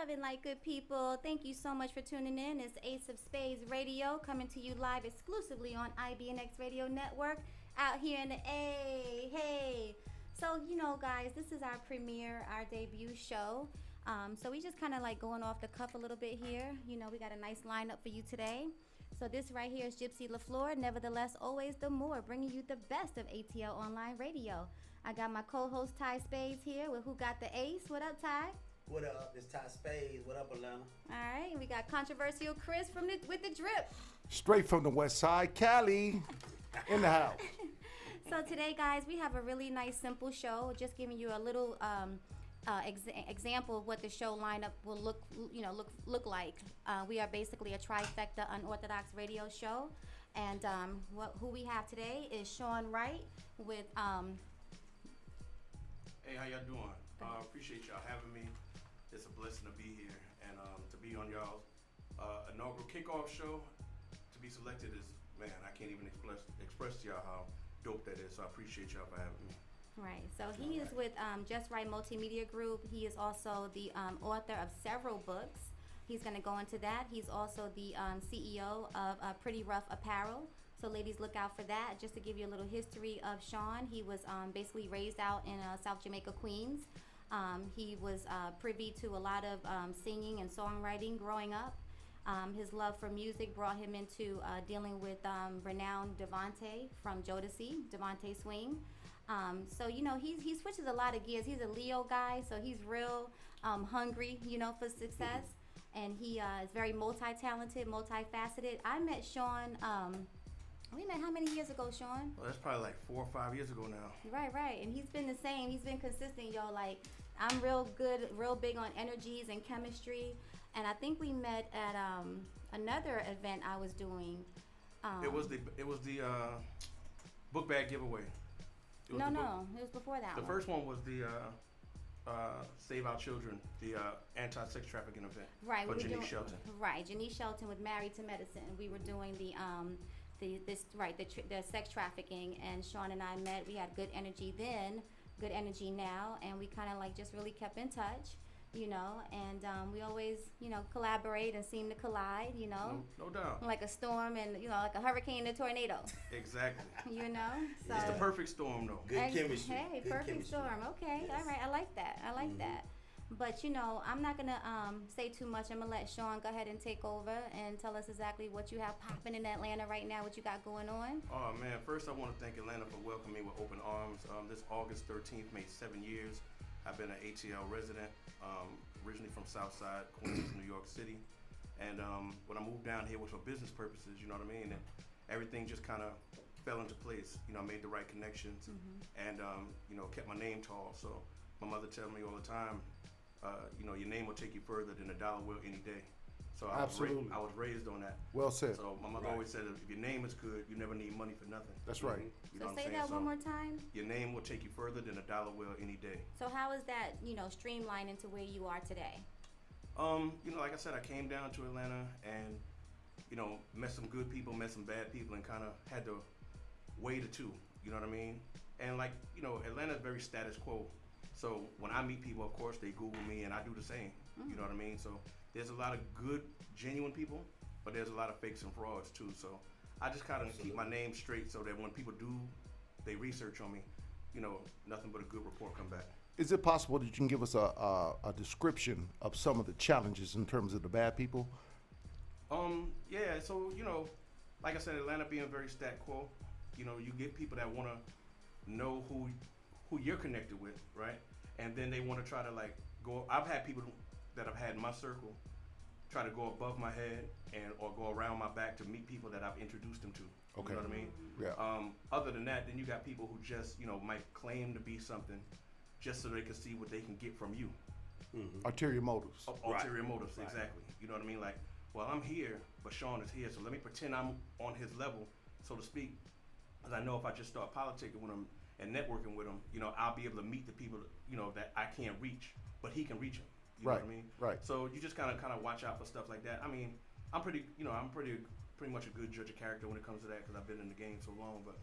Love and light, good people. Thank you so much for tuning in. It's Ace of Spades Radio coming to you live exclusively on IBNX Radio Network out here in the A. Hey. So, guys, this is our premiere, our debut show. So we just kind of like going off the cuff a little bit here. We got a nice lineup for you today. So this right here is Gypsy LaFleur, nevertheless, always the more, bringing you the best of ATL Online Radio. I got my co-host Ty Spades here with Who Got the Ace. What up, Ty? What up? It's Ty Spades. What up, Atlanta? All right, we got controversial Chris with the drip. Straight from the west side, Cali, in the house. So today, guys, we have a really nice, simple show. Just giving you a little example of what the show lineup will look like. We are basically a trifecta unorthodox radio show, and who we have today is Sean Wright with. Hey, how y'all doing? Appreciate y'all having me. It's a blessing to be here and to be on y'all's inaugural kickoff show. To be selected is, man, I can't even express to y'all how dope that is. So I appreciate y'all for having me. Right. So he is with Just Right Multimedia Group. He is also the author of several books. He's going to go into that. He's also the CEO of Pretty Rough Apparel. So ladies, look out for that. Just to give you a little history of Sean, he was basically raised out in South Jamaica, Queens. He was privy to a lot of singing and songwriting growing up. His love for music brought him into dealing with renowned Devontae from Jodeci, Devontae Swing. So, he switches a lot of gears. He's a Leo guy, so he's real hungry, for success. And he is very multi-talented, multifaceted. I met Sean, we met how many years ago, Sean? Well, that's probably like 4 or 5 years ago now. Right. And he's been the same. He's been consistent, yo. Like, I'm real big on energies and chemistry. And I think we met at another event I was doing. It was the book bag giveaway. It was before that one. The first one was the Save Our Children, the anti-sex trafficking event. Right. For Janice Shelton. Right. Janice Shelton with Married to Medicine. We were doing the sex trafficking, and Sean and I met. We had good energy then, good energy now, and we kind of like just really kept in touch, and we always, collaborate and seem to collide, No doubt. like a storm and, like a hurricane and a tornado. Exactly. So It's the perfect storm, though. Good chemistry. Hey, Good perfect chemistry. storm. Okay, Yes. all right, I like that. But, I'm not going to say too much. I'm going to let Sean go ahead and take over and tell us exactly what you have popping in Atlanta right now, what you got going on. Oh, man. First, I want to thank Atlanta for welcoming me with open arms. This August 13th made 7 years. I've been an ATL resident, originally from Southside, Queens, New York City. And when I moved down here was for business purposes, you know what I mean? And everything just kind of fell into place. I made the right connections and, kept my name tall. So my mother tells me all the time, your name will take you further than a dollar will any day. So I was raised on that. Well said. So my mother always said, if your name is good, you never need money for nothing. That's right. You know So what say I'm that saying? one more time. Your name will take you further than a dollar will any day. So how is that, streamlined into where you are today? Like I said, I came down to Atlanta and, met some good people, met some bad people, and kind of had to weigh the two. You know what I mean? And Atlanta is very status quo. So when I meet people, of course, they Google me, and I do the same. You know what I mean? So there's a lot of good, genuine people, but there's a lot of fakes and frauds too. So I just kind of keep my name straight so that when people they research on me, nothing but a good report come back. Is it possible that you can give us a description of some of the challenges in terms of the bad people? Yeah. So like I said, Atlanta being very stat quo, you get people that want to know who you're connected with, right? And then they want to try to go. I've had people that I've had in my circle try to go above my head or go around my back to meet people that I've introduced them to. Okay. You know what I mean? Yeah. Other than that, then you got people who just might claim to be something just so they can see what they can get from you. Ulterior motives. Ulterior motives, exactly. You know what I mean? Like, well, I'm here, but Sean is here, so let me pretend I'm on his level, so to speak, because I know if I just start politicking with him and networking with him, I'll be able to meet the people, that I can't reach, but he can reach them. You know what I mean? Right. So you just kind of watch out for stuff like that. I mean, I'm pretty much a good judge of character when it comes to that because I've been in the game so long. But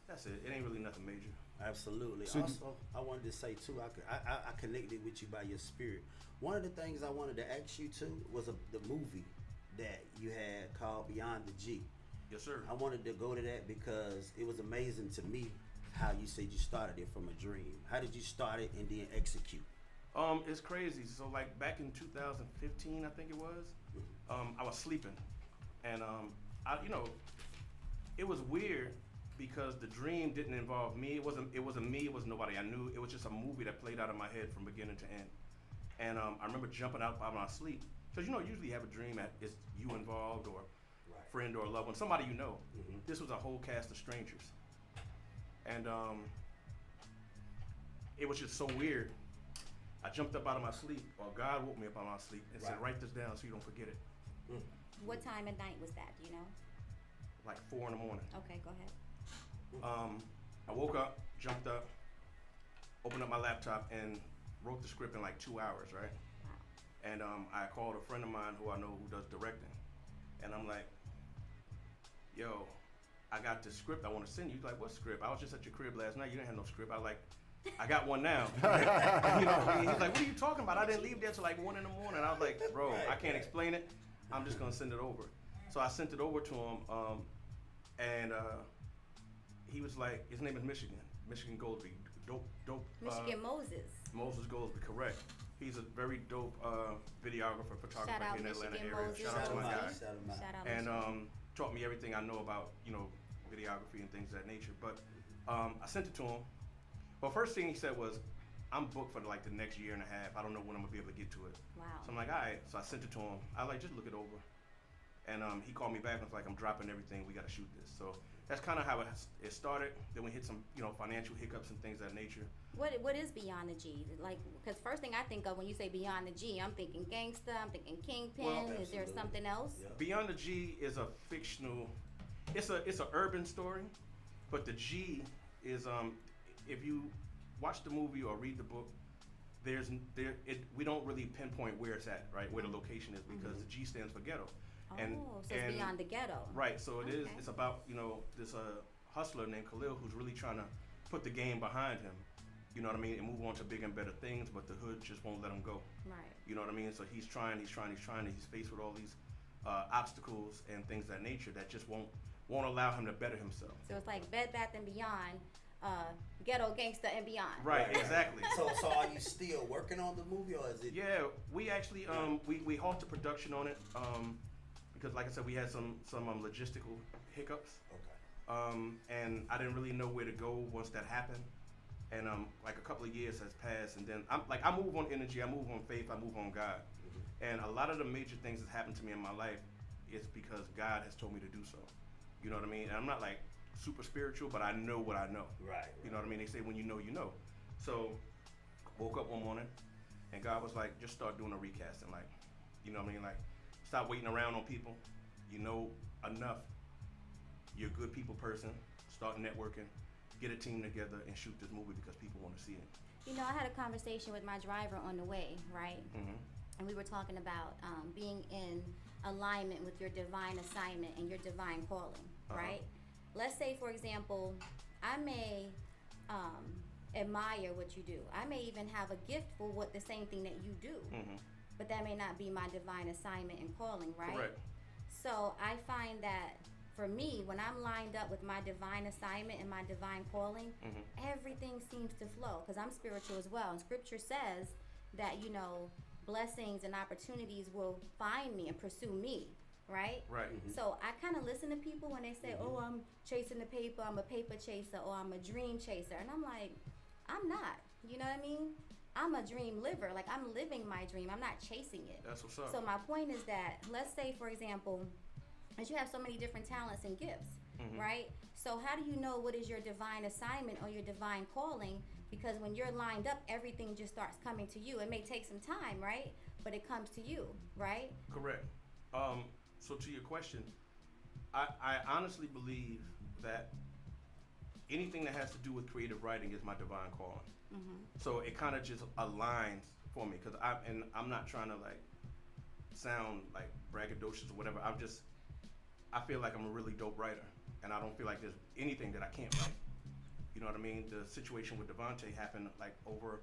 That's it. It ain't really nothing major. Absolutely. So- Also, I wanted to say too, I connected with you by your spirit. One of the things I wanted to ask you too was the movie that you had called Beyond the G. Yes, sir. I wanted to go to that because it was amazing to me how you said you started it from a dream. How did you start it and then execute? It's crazy. So like back in 2015, I think it was, I was sleeping, and it was weird because the dream didn't involve me. It wasn't me. It was nobody I knew. It was just a movie that played out in my head from beginning to end. And I remember jumping out of my sleep because usually you have a dream that it's you involved or Right. friend or a loved one, somebody you know. Mhm. This was a whole cast of strangers, and it was just so weird. I jumped up out of my sleep, or God woke me up out of my sleep and said, Right. "Write this down so you don't forget it." Mm. What time at night was that? Do you know? Like 4 in the morning. Okay, go ahead. I woke up, jumped up, opened up my laptop, and wrote the script in like 2 hours, right? Wow. And I called a friend of mine who I know who does directing, and I'm like, "Yo, I got this script I want to send you." He's like, "What script? I was just at your crib last night. You didn't have no script." I was like, "I got one now." You know what I mean? He's like, "What are you talking about? I didn't leave there till like 1 in the morning." I was like, "Bro, I can't explain it. I'm just gonna send it over." So I sent it over to him, and he was like, his name is Michigan Goldsby, dope. Michigan Moses. Moses Goldsby, correct. He's a very dope videographer, photographer Shout out here in Atlanta Michigan area. Moses. Shout out to my guy. Shout him out. Shout out And Michigan. taught me everything I know about, videography and things of that nature. But I sent it to him. Well, first thing he said was, "I'm booked for like the next year and a half. I don't know when I'm gonna be able to get to it." Wow. So I'm like, "All right." So I sent it to him. I like, "Just look it over." And he called me back and was like, "I'm dropping everything. We got to shoot this." So that's kind of how it started. Then we hit some, financial hiccups and things of that nature. What is Beyond the G? Like, because first thing I think of when you say Beyond the G, I'm thinking gangsta, I'm thinking kingpin. Well, is there absolutely. something else? Yeah. Beyond the G is a fictional. It's a urban story, but the G is if you watch the movie or read the book, we don't really pinpoint where it's at, right? Where the location is, because the G stands for ghetto. Oh, And- so it's and- beyond the ghetto. Right, so it is. Okay. It's about this hustler named Khalil who's really trying to put the game behind him. You know what I mean, and move on to bigger and better things, but the hood just won't let him go. Right. You know what I mean? So he's trying, and he's faced with all these obstacles and things of that nature that just won't allow him to better himself. So it's like Bed Bath and Beyond, ghetto gangsta and beyond. Right, exactly. So are you still working on the movie, or is it? Yeah, we actually we halted production on it because, like I said, we had some logistical hiccups. Okay. And I didn't really know where to go once that happened. And like a couple of years has passed, and then I move on energy, I move on faith, I move on God. And a lot of the major things that happened to me in my life is because God has told me to do so. You know what I mean? And I'm not like super spiritual, but I know what I know. Right. You know what I mean? They say when you know, you know. So woke up one morning and God was like, just start doing a recasting. Like, you know what I mean? Like, stop waiting around on people. You know enough. You're a good people person. Start networking. Get a team together and shoot this movie because people want to see it. You know, I had a conversation with my driver on the way, right? Mm-hmm. And we were talking about being in alignment with your divine assignment and your divine calling, right? Let's say, for example, I may admire what you do. I may even have a gift for what the same thing that you do, but that may not be my divine assignment and calling, right? Correct. So I find that for me, when I'm lined up with my divine assignment and my divine calling, everything seems to flow because I'm spiritual as well. And scripture says that, blessings and opportunities will find me and pursue me, right? Right. So I kind of listen to people when they say, oh, I'm chasing the paper, I'm a paper chaser, or I'm a dream chaser. And I'm like, I'm not. You know what I mean? I'm a dream liver. Like, I'm living my dream. I'm not chasing it. That's what's up. So my point is that, let's say, for example, as you have so many different talents and gifts, right? So how do you know what is your divine assignment or your divine calling? Because when you're lined up, everything just starts coming to you. It may take some time, right? But it comes to you, right? Correct. So to your question, I honestly believe that anything that has to do with creative writing is my divine calling. So it kind of just aligns for me because I'm not trying to like sound like braggadocious or whatever. I feel like I'm a really dope writer, and I don't feel like there's anything that I can't write. You know what I mean? The situation with Devontae happened like over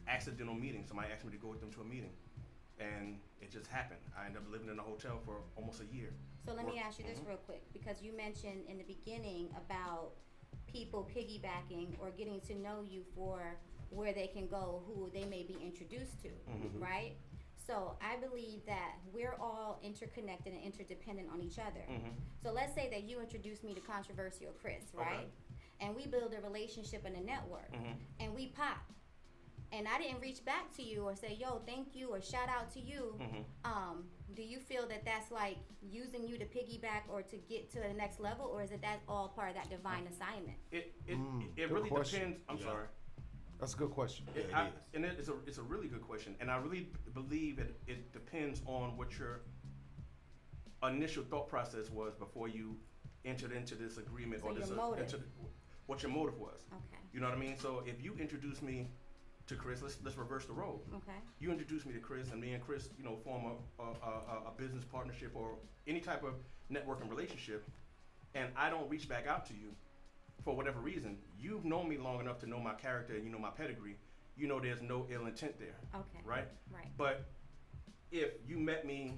accidental meeting. Somebody asked me to go with them to a meeting, and it just happened. I ended up living in a hotel for almost a year. So let me ask you this real quick, because you mentioned in the beginning about people piggybacking or getting to know you for where they can go, who they may be introduced to, right? So I believe that we're all interconnected and interdependent on each other. So let's say that you introduce me to Controversial Chris, right? Okay. And we build a relationship and a network, and we pop. And I didn't reach back to you or say, yo, thank you, or shout out to you. Do you feel that that's like using you to piggyback or to get to the next level, or is it that all part of that divine assignment? It really question. depends. I'm sorry. That's a good question. And it's a really good question, and I really believe it depends on what your initial thought process was before you entered into this agreement, So or your this motive. what your motive was. Okay. You know what I mean? So if you introduce me to Chris, let's reverse the role. Okay. You introduce me to Chris, and me and Chris, form a business partnership or any type of networking relationship, and I don't reach back out to you for whatever reason. You've known me long enough to know my character and you know my pedigree. You know there's no ill intent there. Okay. Right? Right. But if you met me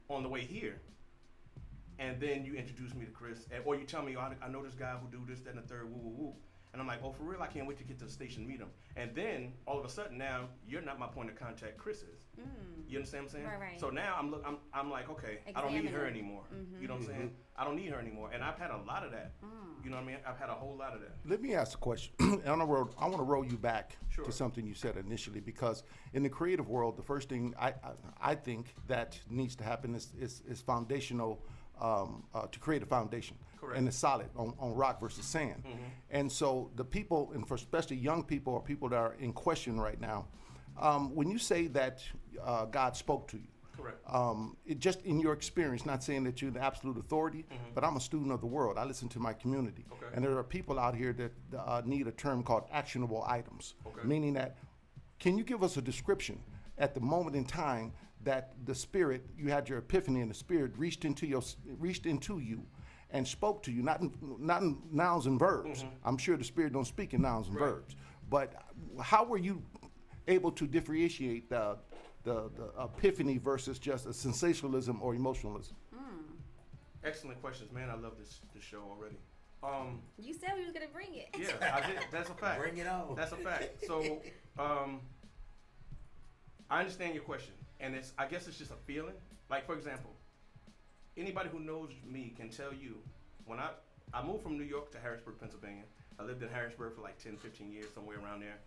on the way here, and then you introduce me to Chris, or you tell me, oh, I know this guy who do this, that, and the third, woo, woo, woo. And I'm like, oh, for real, I can't wait to get to the station and meet him. And then, all of a sudden, now, you're not my point of contact, Chris is. You understand what I'm saying? Right. So now, I'm like, okay, I don't need her anymore. You know what I'm saying? I don't need her anymore. And I've had a lot of that. You know what I mean? I've had a whole lot of that. Let me ask a question. I want to roll you back Sure. to something you said initially, because in the creative world, the first thing I think that needs to happen is foundational, to create a foundation. Correct. And it's solid on rock versus sand. And so the people, and for especially young people or people that are in question right now, when you say that God spoke to you, Correct. it just in your experience, not saying that you're the absolute authority, but I'm a student of the world. I listen to my community. Okay. And there are people out here that need a term called actionable items, Okay. meaning that, can you give us a description at the moment in time that the Spirit, you had your epiphany and the Spirit reached into you and spoke to you, not in nouns and verbs. I'm sure the Spirit don't speak in nouns and Right. verbs. But how were you able to differentiate the epiphany versus just a sensationalism or emotionalism? Excellent questions, man. I love this show already. You said we was gonna bring it. Yeah, I did. That's a fact. Bring it on. That's a fact. So, I understand your question, and I guess it's just a feeling. Like, for example, anybody who knows me can tell you, when I moved from New York to Harrisburg, Pennsylvania. I lived in Harrisburg for like 10, 15 years, somewhere around there.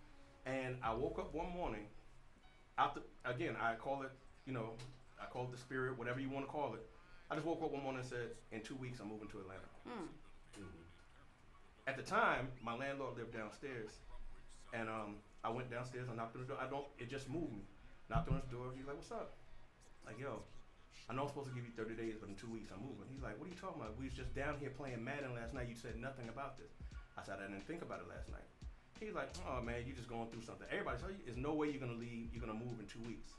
And I woke up one morning, again, I call it the Spirit, whatever you want to call it. I just woke up one morning and said, in 2 weeks, I'm moving to Atlanta. At the time, my landlord lived downstairs, and I went downstairs, I knocked on the door. It just moved me. Knocked on his door, he's like, what's up? Like, yo, I know I'm supposed to give you 30 days, but in 2 weeks I'm moving. He's like, what are you talking about? We was just down here playing Madden last night. You said nothing about this. I said, I didn't think about it last night. He's like, oh man, you're just going through something. Everybody tell you, there's no way you're gonna leave, you're gonna move in 2 weeks.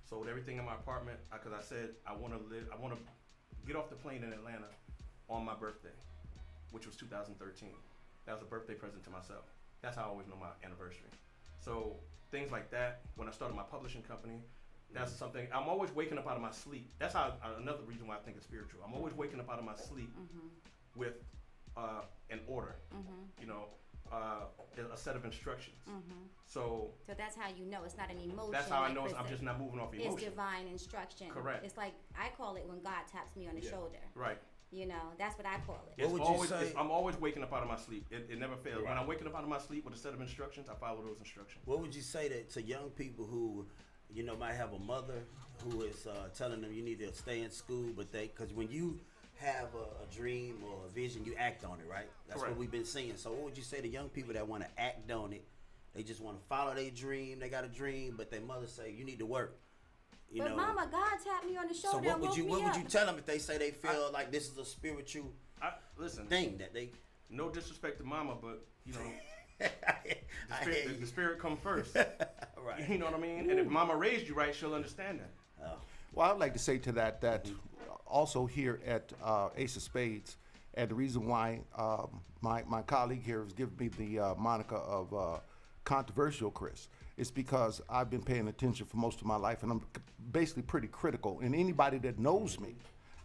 Sold everything in my apartment, because I said, I wanna get off the plane in Atlanta on my birthday, which was 2013. That was a birthday present to myself. That's how I always know my anniversary. So things like that, when I started my publishing company, that's something, I'm always waking up out of my sleep. That's another reason why I think it's spiritual. I'm always waking up out of my sleep with an order, a set of instructions. So that's how you know it's not an emotion. that's how I like know Chris I'm said. just not moving off emotion. It's divine instruction. Correct. It's like, I call it when God taps me on the shoulder. Right. That's what I call it. What would you say? I'm always waking up out of my sleep. It never fails. Right. When I'm waking up out of my sleep with a set of instructions, I follow those instructions. What would you say to young people who, might have a mother who is telling them you need to stay in school, but because when you have a dream or a vision, you act on it, right? That's Correct. what we've been seeing. So what would you say to young people that want to act on it? They just want to follow their dream. They got a dream, but their mother say you need to work. But Mama, God tapped me on the So shoulder and woke me what up. would you tell them if they say they feel like this is a spiritual Listen, thing that they? no disrespect to Mama, but I hear the you. spirit come first. Right. You know what I mean? And if Mama raised you right, she'll understand that. Well, I'd like to say to that also here at Ace of Spades, And the reason why my colleague here has given me the moniker of controversial Chris is because I've been paying attention for most of my life, and I'm basically pretty critical. And anybody that knows me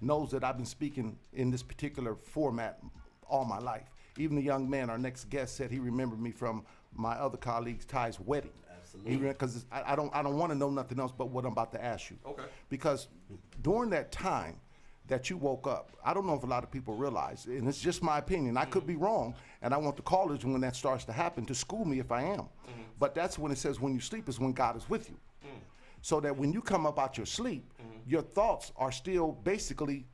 knows that I've been speaking in this particular format all my life. Even the young man, our next guest, said he remembered me from my other colleague's Ty's wedding. Absolutely. Because I don't want to know nothing else but what I'm about to ask you. Okay. Because during that time that you woke up, I don't know if a lot of people realize, and it's just my opinion, I could be wrong, and I want the callers when that starts to happen to school me if I am. But that's when it says when you sleep is when God is with you. So that when you come up out your sleep, your thoughts are still basically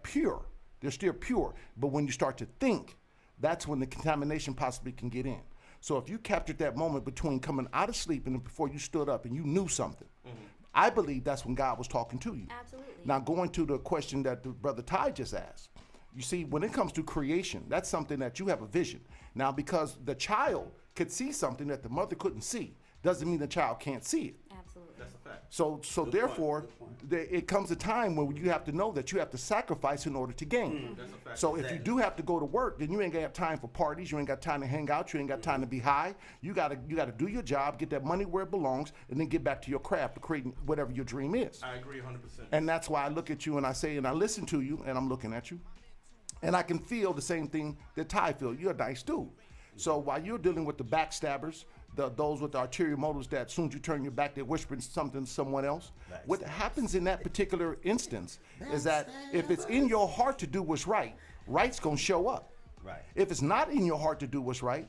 pure. They're still pure. But when you start to think, that's when the contamination possibly can get in. So if you captured that moment between coming out of sleep and before you stood up and you knew something, I believe that's when God was talking to you. Absolutely. Now, going to the question that the brother Ty just asked, you see, when it comes to creation, that's something that you have a vision. Now, because the child could see something that the mother couldn't see, doesn't mean the child can't see it. Absolutely. That's a fact. So therefore, it comes a time when you have to know that you have to sacrifice in order to gain. That's a fact. So if you do have to go to work, then you ain't gonna have time for parties. You ain't got time to hang out. You ain't got time to be high. You gotta do your job, get that money where it belongs, and then get back to your craft to create whatever your dream is. I agree 100%. And that's why I look at you and I say, and I listen to you, and I'm looking at you, and I can feel the same thing that Ty feels. You're a nice dude. So while you're dealing with the backstabbers, those with the ulterior motives that as soon as you turn your back, they're whispering something to someone else. What happens in that particular instance is that if it's in your heart to do what's right, right's gonna show up. Right. If it's not in your heart to do what's right,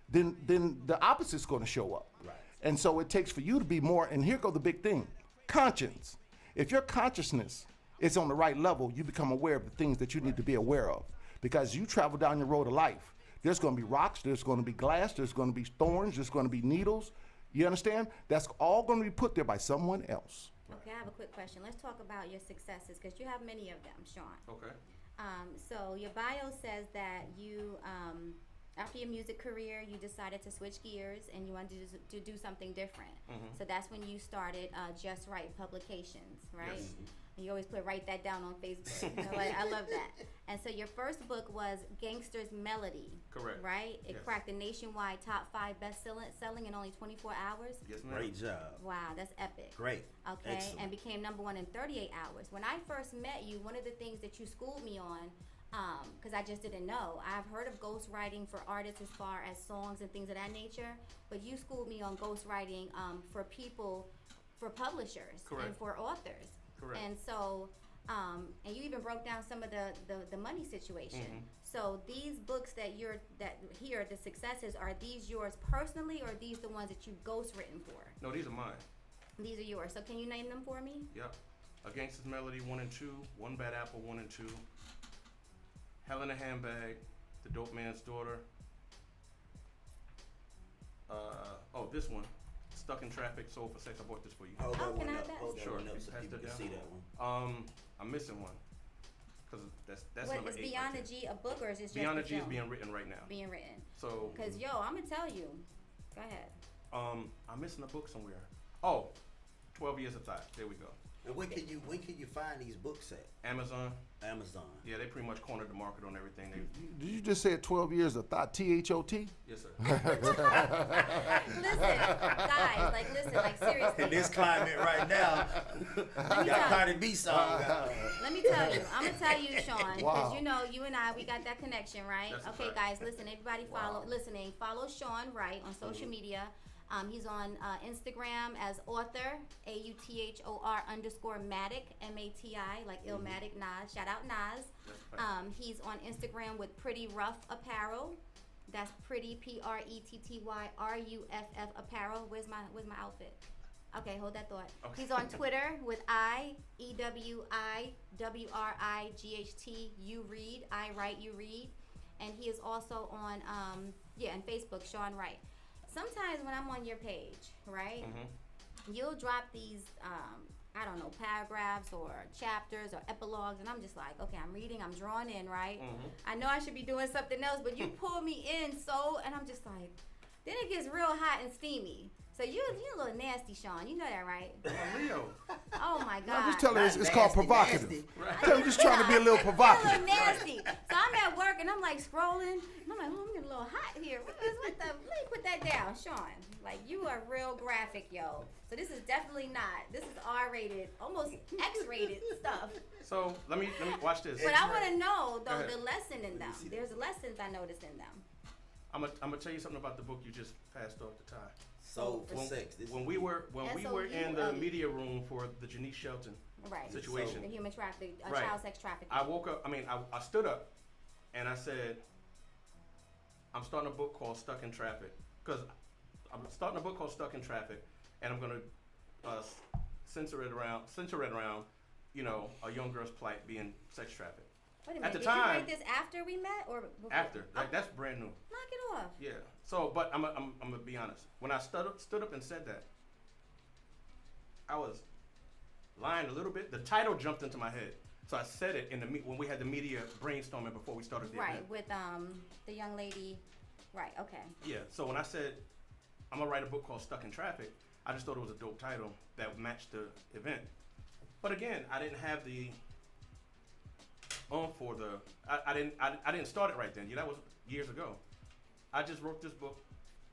then the opposite's gonna show up. Right. And so it takes for you to be more, and here go the big thing, conscience. If your consciousness is on the right level, you become aware of the things that you need to be aware of. Because you travel down your road of life, there's going to be rocks, there's going to be glass, there's going to be thorns, there's going to be needles. You understand? That's all going to be put there by someone else. Okay, I have a quick question. Let's talk about your successes because you have many of them, Sean. Okay. So your bio says that you, after your music career, you decided to switch gears and you wanted to do something different. So that's when you started Just Right Publications, right? Yes. And you always write that down on Facebook. I love that. And so your first book was Gangster's Melody. Correct. Right? It Yes. cracked the nationwide top 5 selling in only 24 hours. Yes, ma'am. Great job. Wow, that's epic. Great. Okay, Excellent. and became #1 in 38 hours. When I first met you, one of the things that you schooled me on, because I just didn't know, I've heard of ghostwriting for artists as far as songs and things of that nature, but you schooled me on ghostwriting for people, for publishers, Correct. and for authors. Correct. And so, and you even broke down some of the money situation. So these books that here, the successes, are these yours personally, or are these the ones that you ghostwritten for? No, these are mine. These are yours. So can you name them for me? Yep. A Gangster's Melody 1 and 2, One Bad Apple 1 and 2, Hell in a Handbag, The Dope Man's Daughter. This one, Stuck in Traffic, Sold for Sex. I bought this for you. Hold Oh, that can one I have up. that? Hold that Sure. one up so Pass people that can down. see that one. I'm missing one, because that's What number is 8 Beyond right the there. G a book, or is this just Beyond the the G is film? being written right now. Being written. So, Cause I'm gonna tell you. Go ahead. I'm missing a book somewhere. Oh, 12 Years of Thought. There we go. And when can you find these books at? Amazon. Amazon. Yeah, they pretty much cornered the market on everything. Did you just say 12 years of thought, T-H-O-T? Yes, sir. Listen, like seriously. In this climate right now, me got tell Cardi B song out. Let me tell you. I'm gonna tell you, Sean, because Wow. you know you and I, we got that connection, right? That's a Okay, fact. guys, listen. Everybody follow Sean Wright on social media. He's on Instagram as author, AUTHOR_Matic, MATI, like Illmatic Nas. Shout out Nas. That's a fact. He's on Instagram with Pretty Rough Apparel. That's Pretty PRETTYRUFF Apparel. Where's my outfit? Okay, hold that thought. Okay. He's on Twitter with IEWIWRIGHT. You read. I write. You read. And he is also on and Facebook, Sean Wright. Sometimes when I'm on your page, right, you'll drop these, I don't know, paragraphs or chapters or epilogues, and I'm just like, okay, I'm reading, I'm drawn in, right? I know I should be doing something else, but you pull me in and I'm just like, then it gets real hot and steamy. So you a little nasty, Sean. You know that, right? I'm Leo. Oh my No, God. just tell her it's Nasty, called provocative. nasty. Tell her just trying to be a little I'm a provocative. little nasty. So I'm at work and I'm like scrolling. And I'm like, oh, I'm getting a little hot here. Let me put that down, Sean. Like, you are real graphic, yo. So this is definitely not. This is R-rated, almost X-rated stuff. So let me watch this. But I want to know, Go though, ahead. the lesson in them. There's lessons I noticed in them. I'm gonna tell you something about the book you just passed off the tie. Sold for sex. This When we were in the media room for the Janice Shelton Right. situation, The human trafficking, Right. child sex trafficking. I woke up. I stood up, and I said, "I'm starting a book called Stuck in Traffic," because I'm starting a book called Stuck in Traffic, and I'm gonna censor it around, you know, a young girl's plight being sex trafficked. Wait a at minute. the Did time- you write this after we met or before? After, like, that's brand new. Knock it off. Yeah. So, but I'm gonna be honest. When I stood up and said that, I was lying a little bit. The title jumped into my head, so I said it when we had the media brainstorming before we started the Right, event. with the young lady. Right, okay. Yeah. So when I said I'm gonna write a book called Stuck in Traffic, I just thought it was a dope title that matched the event. But again, I didn't have the for the. I didn't start it right then. Yeah, that was years ago. I just wrote this book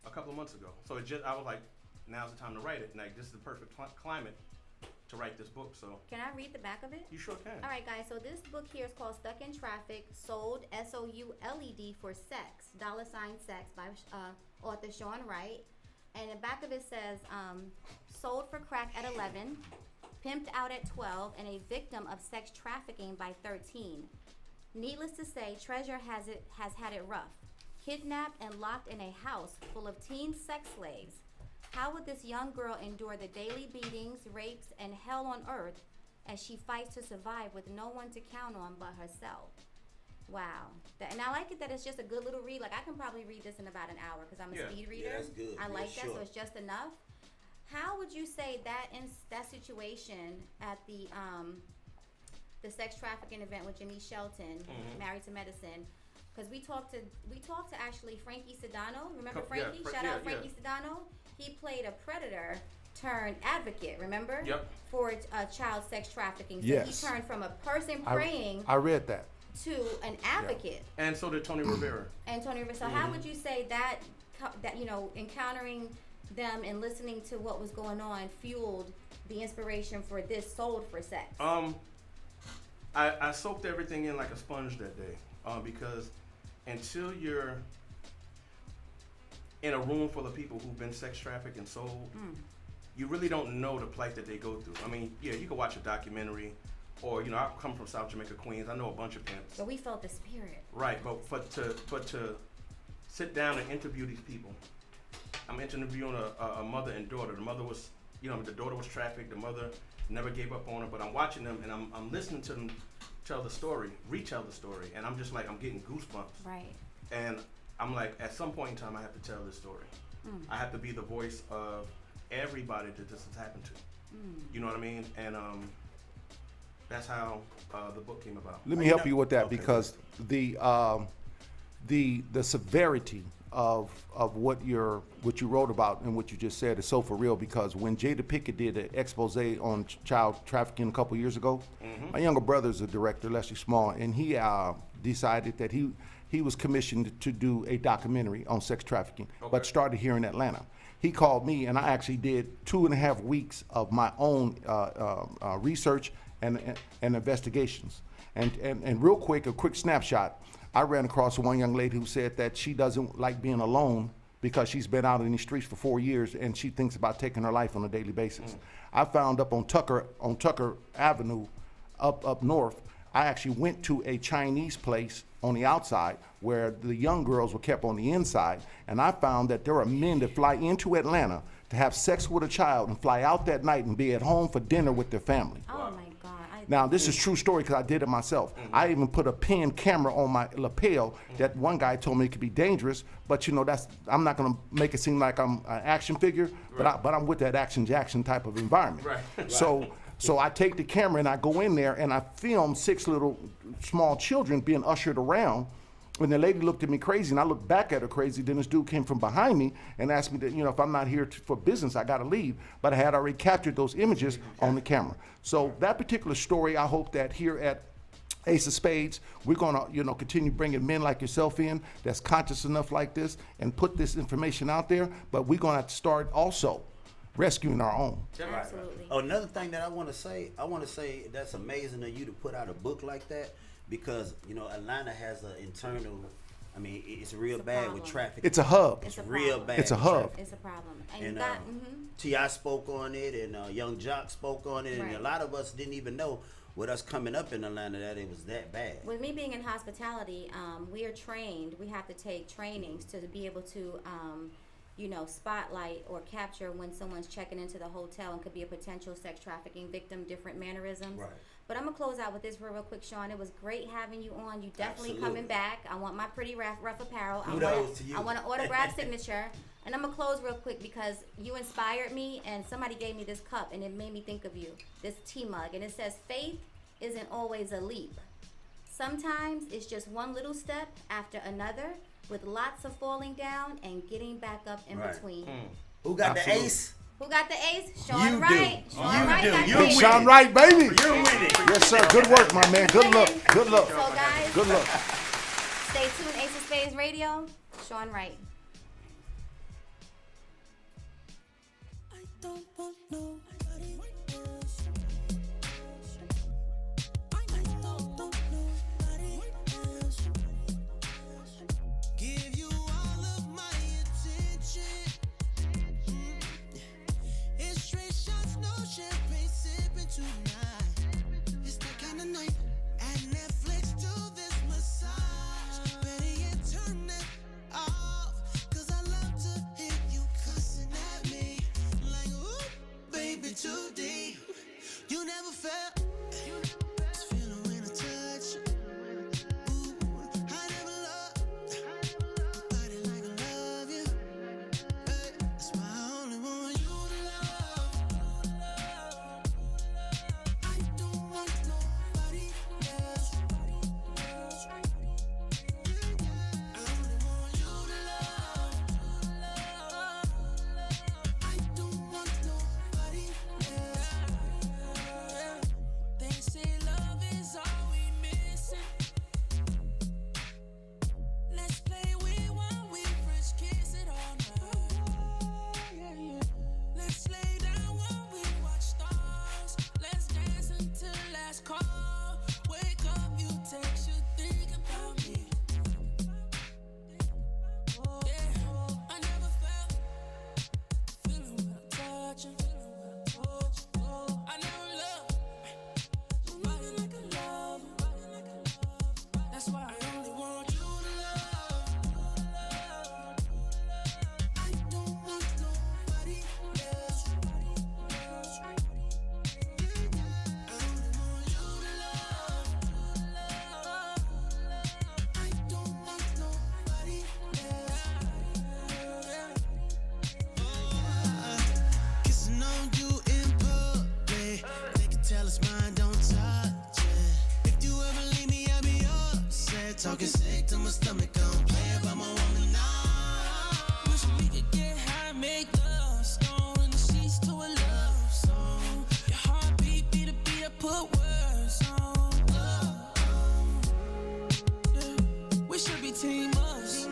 a couple of months ago. So I was like, now's the time to write it. Like, this is the perfect climate to write this book. So Can I read the back of it? you sure can. All right, guys. So this book here is called "Stuck in Traffic," sold SOULED for sex, $sex by author Sean Wright. And the back of it says, sold for crack at 11, pimped out at 12, and a victim of sex trafficking by 13. Needless to say, Treasure has had it rough. Kidnapped and locked in a house full of teen sex slaves. How would this young girl endure the daily beatings, rapes, and hell on earth as she fights to survive with no one to count on but herself? Wow. And I like it that it's just a good little read. Like, I can probably read this in about an hour because I'm a Yeah. speed reader. Yeah, that's good. I Real like that, so short. it's just enough. How would you say that in that situation at the sex trafficking event with Janice Shelton, Married to Medicine? Because we talked to actually Frankie Sedano. Remember Frankie? Shout out Frankie Sedano. He played a predator turned advocate. Remember? Yep. For child sex trafficking. So Yes. he turned from a person praying I read that. to an advocate. And so did Tony Rivera. And Tony Rivera. So how would you say that you know, encountering them and listening to what was going on fueled the inspiration for this Sold for Sex? I soaked everything in like a sponge that day, because until you're in a room full of people who've been sex trafficked and sold, you really don't know the plight that they go through. I mean, yeah, you can watch a documentary, or, you know, I come from South Jamaica, Queens. I know a bunch of pimps. So we felt the spirit. Right, but to sit down and interview these people. I'm interviewing a mother and daughter. The mother was, you know, the daughter was trafficked. The mother never gave up on her. But I'm watching them and I'm listening to them tell the story, retell the story, and I'm just like, I'm getting goosebumps. Right. And I'm like, at some point in time, I have to tell this story. I have to be the voice of everybody that this has happened to. You know what I mean? And that's how the book came about. Let me help you with that Okay. because the severity of what you wrote about and what you just said is so for real, because when Jada Pinkett did an expose on child trafficking a couple years ago, my younger brother's a director, Leslie Small, and he decided that he was commissioned to do a documentary on sex trafficking, but started here in Atlanta. He called me, and I actually did 2.5 weeks of my own research and investigations. And real quick, a quick snapshot. I ran across one young lady who said that she doesn't like being alone because she's been out in the streets for 4 years and she thinks about taking her life on a daily basis. I found up on Tucker Avenue, up north, I actually went to a Chinese place on the outside where the young girls were kept on the inside, and I found that there are men that fly into Atlanta to have sex with a child and fly out that night and be at home for dinner with their family. Oh my God. Now, this is true story because I did it myself. I even put a pen camera on my lapel that one guy told me it could be dangerous, but you know, I'm not gonna make it seem like I'm an action figure, but I'm with that Action Jackson type of environment. Right. So I take the camera and I go in there and I film 6 little small children being ushered around when the lady looked at me crazy and I looked back at her crazy, then this dude came from behind me and asked me that, you know, if I'm not here for business, I got to leave. But I had already captured those images on the camera. So that particular story, I hope that here at Ace of Spades, we're gonna, you know, continue bringing men like yourself in that's conscious enough like this and put this information out there. But we're gonna have to start also rescuing our own. Absolutely. Oh, another thing that I want to say that's amazing of you to put out a book like that, because you know Atlanta has an internal. I mean, it's real It's a bad problem. with traffic. It's a hub. It's a real problem. bad. It's a with hub. traffic. It's a problem. And And you got, T.I. spoke on it, and Young Jock spoke on it, and Right. a lot of us didn't even know, with us coming up in Atlanta, that it was that bad. With me being in hospitality, we are trained. We have to take trainings to be able to, you know, spotlight or capture when someone's checking into the hotel and could be a potential sex trafficking victim, different mannerisms. Right. But I'm gonna close out with this real quick, Sean. It was great having you on. You definitely Absolutely. coming back. I want my pretty rough apparel. Kudos to you. I want an autographed signature. And I'm gonna close real quick because you inspired me, and somebody gave me this cup, and it made me think of you. This tea mug, and it says, "Faith isn't always a leap. Sometimes it's just one little step after another, with lots of falling down and getting back up in Right. between." Who got Absolutely. the ace? Who got the ace? You Sean do. Wright. Sean You Wright do. got You're the winning. ace. Sean Wright, baby. You're winning. Yes, sir. Good work, my man. Good luck. Good luck. So guys, Good luck. stay tuned. Ace of Spades Radio. Sean Wright. I don't want nobody else. I don't want nobody else. Give you all of my attention. It's straight shots, no champagne sipping tonight. It's that kind of night. At Netflix, do this massage. Better yet, turn that off. 'Cause I love to hear you cussing at me. Like, ooh, baby, too deep. You never felt this feeling when I touch you. Ooh, I never loved nobody like I love you. Hey, that's why I only want you to love. I don't want nobody else. I only want you to love. I don't want nobody else. They say love is all we missing. Let's play with what we first kiss it all night. Let's lay down while we watch stars. Let's dance until last call. Wake up, you text, you think about me. Yeah, I never felt feeling when I'm touching. I never loved nobody like I love you. That's why I only want you to love. I don't want nobody else. I only want you to love. I don't want nobody else. Kissing on you in public, they can tell it's mine, don't touch it. If you ever leave me, I'll be upset. Talking sick to my stomach, I'm playing by my woman now. Wish we could get high, make love, stone in the sheets to a love song. Your heartbeat beat a beat, I put words on. Yeah. We should be team ups.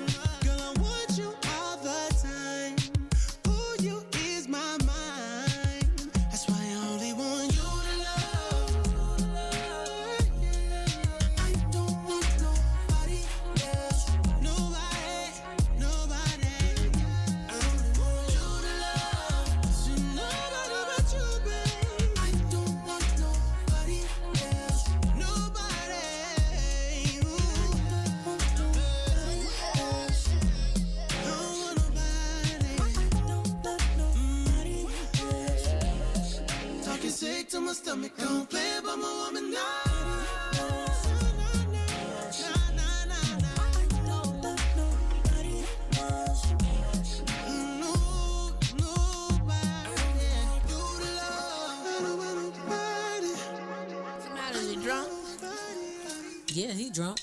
Girl, I want you all the time. Who you is my mind. That's why I only want you to love. I don't want nobody else. Nobody, nobody. I only want you to love. So nobody but you, babe. I don't want nobody else. Nobody. Ooh. I don't want nobody else. I don't want nobody. Talking sick to my stomach, don't play by my woman now. Yeah, he drunk.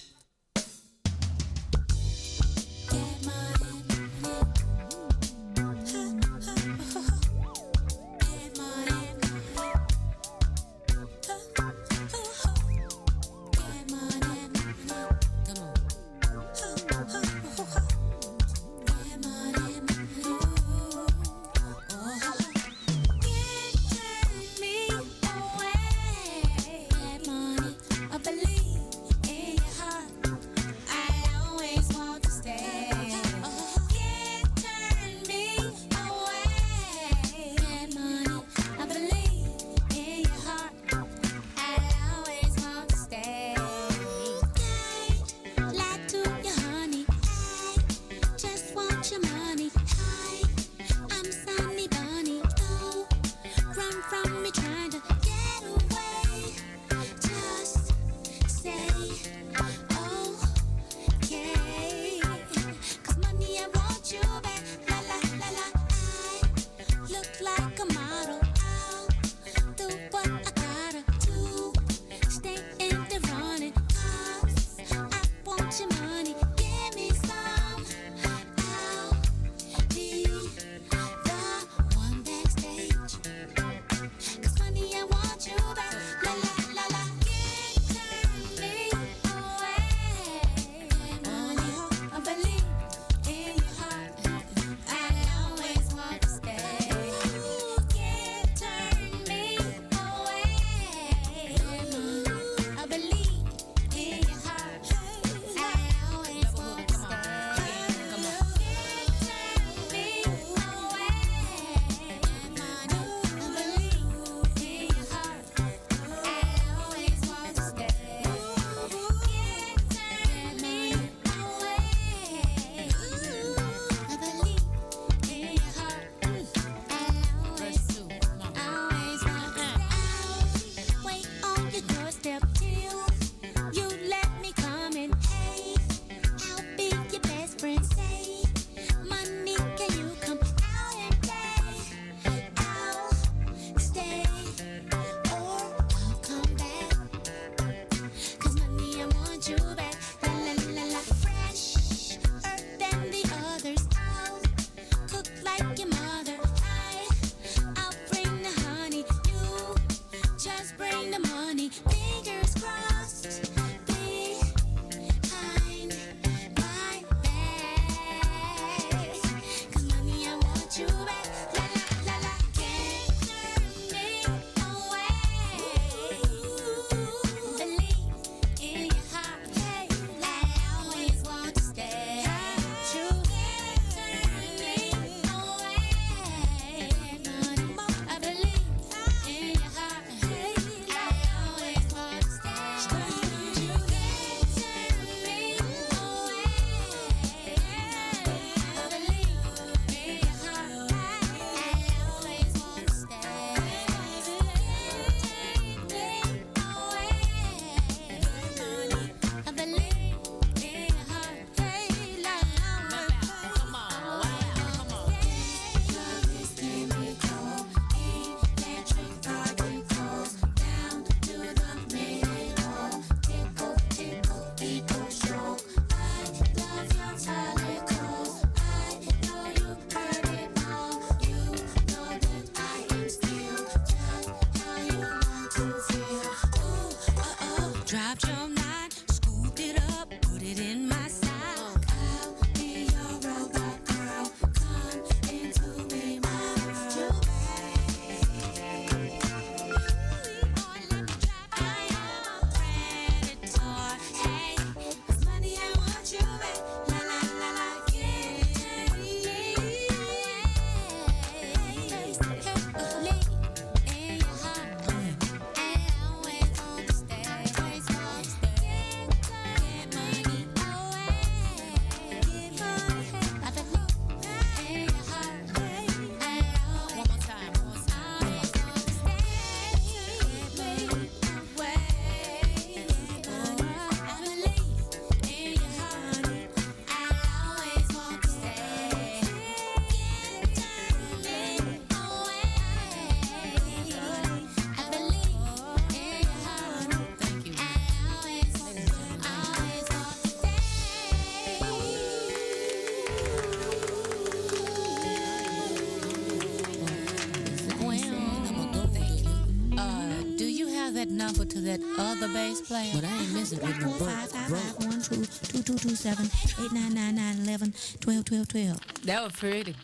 that number to that other bass player. But I ain't messing with no broke. 555-122-2227-8999-11-12-12-12. That was pretty.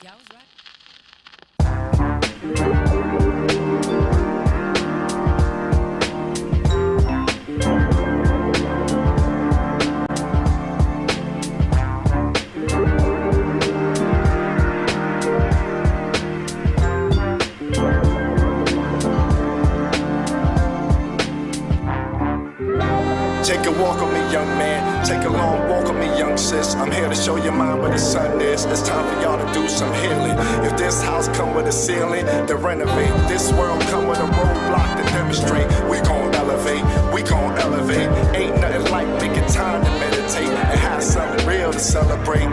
Y'all was right. Take a walk with me, young man. Take a long walk with me, young sis. I'm here to show your mind where the sun is. It's time for y'all to do some healing. If this house come with a ceiling, to renovate. This world come with a roadblock to demonstrate. We gon' elevate, we gon' elevate. Ain't nothing like making time to meditate and have something real to celebrate.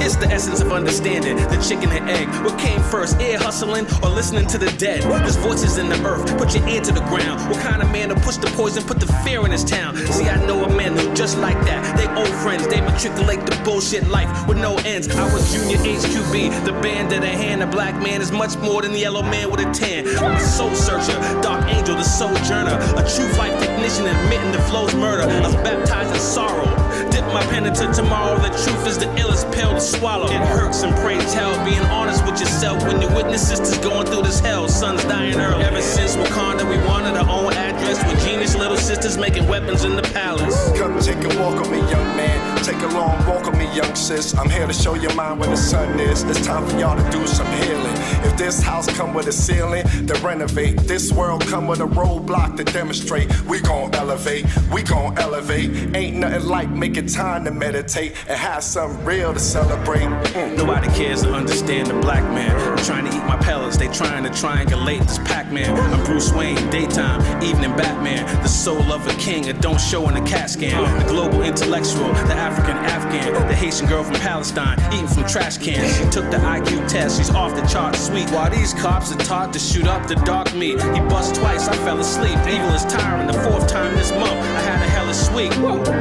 It's the essence of understanding, the chicken and egg. What came first, ear hustling or listening to the dead? There's voices in the earth, put your ear to the ground. What kind of man to push the poison, put the fear in his town? See, I know a man who just like that. They old friends, they matriculate the bullshit life with no ends. I was junior HQB, the band of the hand. A black man is much more than the yellow man with a tan. I'm a soul searcher, dark angel, the sojourner. A truth life technician admitting the flow's murder. I was baptized in sorrow. Dip my pen into tomorrow. The truth is the illest pill to swallow. It hurts and praise hell. Being honest with yourself when you witness sisters going through this hell. Sons dying early. Ever since Wakanda, we wanted our own address with genius little sisters making weapons in the palace. Come take a walk with me, young man. Take a long walk with me, young sis. I'm here to show your mind where the sun is. It's time for y'all to do some healing. If this house come with a ceiling, to renovate. This world come with a roadblock to demonstrate. We gon' elevate, we gon' elevate. Ain't nothing like making time to meditate and have something real to celebrate. Nobody cares to understand the black man. I'm trying to eat my pellets, they trying to triangulate this Pac-Man. I'm Bruce Wayne, daytime, evening Batman. The soul of a king, it don't show in the CAT scan. The global intellectual, the African Afghan, the Haitian girl from Palestine, eating from trash cans. She took the IQ test, she's off the chart sweet. While these cops are taught to shoot up the dark meat. He bust twice, I fell asleep. Evil is tiring, the fourth time this month, I had a hellish week.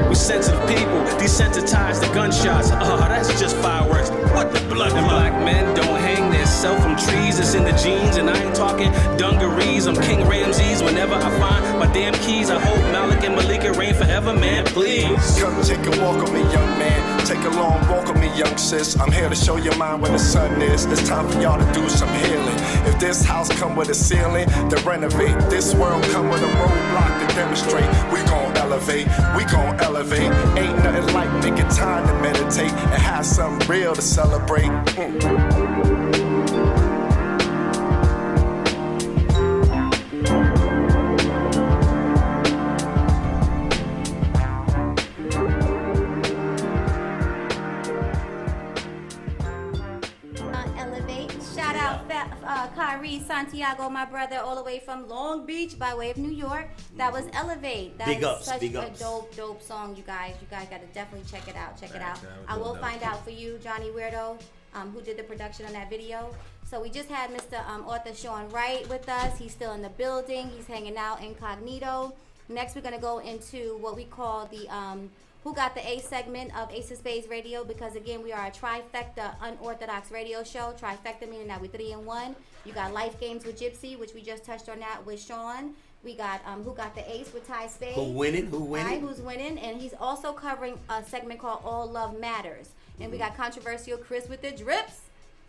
We sensitive people, desensitized to gunshots. That's just fireworks. What the blood? The black men don't hang themselves from trees. It's in the genes, and I ain't talking dungarees. I'm King Ramses. Whenever I find my damn keys, I hope Malik and Malika reign forever, man. Please. Come take a walk with me, young man. Take a long walk with me, young sis. I'm here to show your mind where the sun is. It's time for y'all to do some healing. If this house come with a ceiling, to renovate. This world come with a roadblock to demonstrate. We gon' elevate, we gon' elevate. Ain't nothing like making time to meditate and have something real to celebrate. Elevate. Shout out Kyrie Santiago, my brother, all the way from Long Beach by way of New York. That was Elevate. That Big was ups, such big a ups. dope song, you guys. You guys got to definitely check it out. Check it out. I will find out for you, Johnny Weirdo, who did the production on that video. So we just had Mr. Author Sean Wright with us. He's still in the building. He's hanging out incognito. Next, we're going to go into what we call the Who Got the A segment of Ace of Spades Radio, because again, we are a trifecta unorthodox radio show. Trifecta meaning that we're 3 in 1. You got Life Games with Gypsy, which we just touched on that with Sean. We got Who Got the Ace with Ty Spades. Who winning? Who winning? Right, who's winning? And he's also covering a segment called All Love Matters. And we got Controversial Chris with the drips.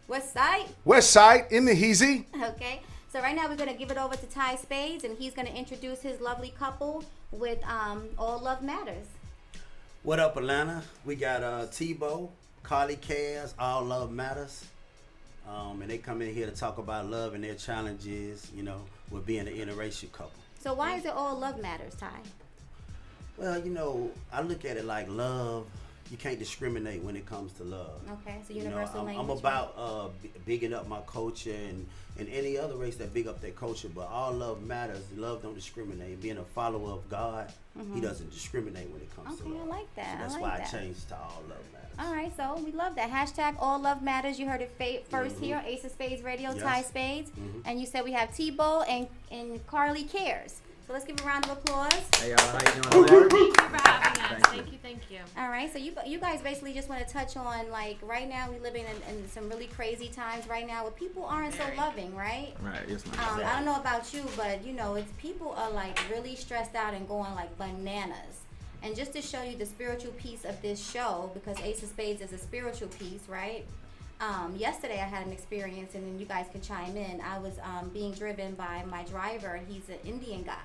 West Side. West Side in the Heezy. Okay. So right now we're going to give it over to Ty Spades, and he's going to introduce his lovely couple with All Love Matters. What up, Atlanta? We got Tebow, Carly Cares, All Love Matters. And they come in here to talk about love and their challenges, you know, with being an interracial couple. So why is it All Love Matters, Ty? Well, you know, I look at it like love. You can't discriminate when it comes to love. Okay, so universal language. I'm about bigging up my culture and any other race that big up their culture, but all love matters. Love don't discriminate. Being a follower of God, he doesn't discriminate when it comes to love. Okay, I like that. So that's I like why that. I changed to All Love Matters. All right, so we love that. Hashtag All Love Matters. You heard it first here on Ace of Spades Radio, Yes. Ty Spades. And you said we have Tebow and Carly Cares. So let's give a round of applause. Hey y'all, how you doing over there? Thank you for having us. Thank you. All right, so you guys basically just want to touch on, like, right now we living in some really crazy times right now where people aren't so loving, right? Right, yes ma'am. I don't know about you, but you know, it's people are like really stressed out and going like bananas. And just to show you the spiritual piece of this show, because Ace of Spades is a spiritual piece, right? Yesterday I had an experience, and then you guys can chime in. I was being driven by my driver. He's an Indian guy.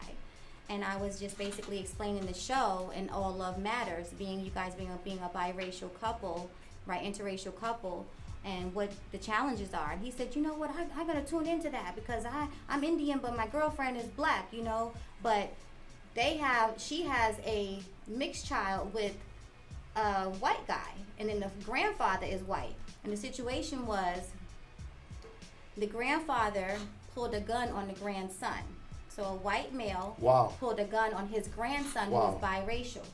And I was just basically explaining the show and all love matters, being a biracial couple, right, interracial couple, and what the challenges are. And he said, you know what, I gotta tune into that because I'm Indian, but my girlfriend is black, you know. But she has a mixed child with a white guy, and then the grandfather is white. And the situation was the grandfather pulled a gun on the grandson. So a white male pulled a gun on his grandson who was biracial.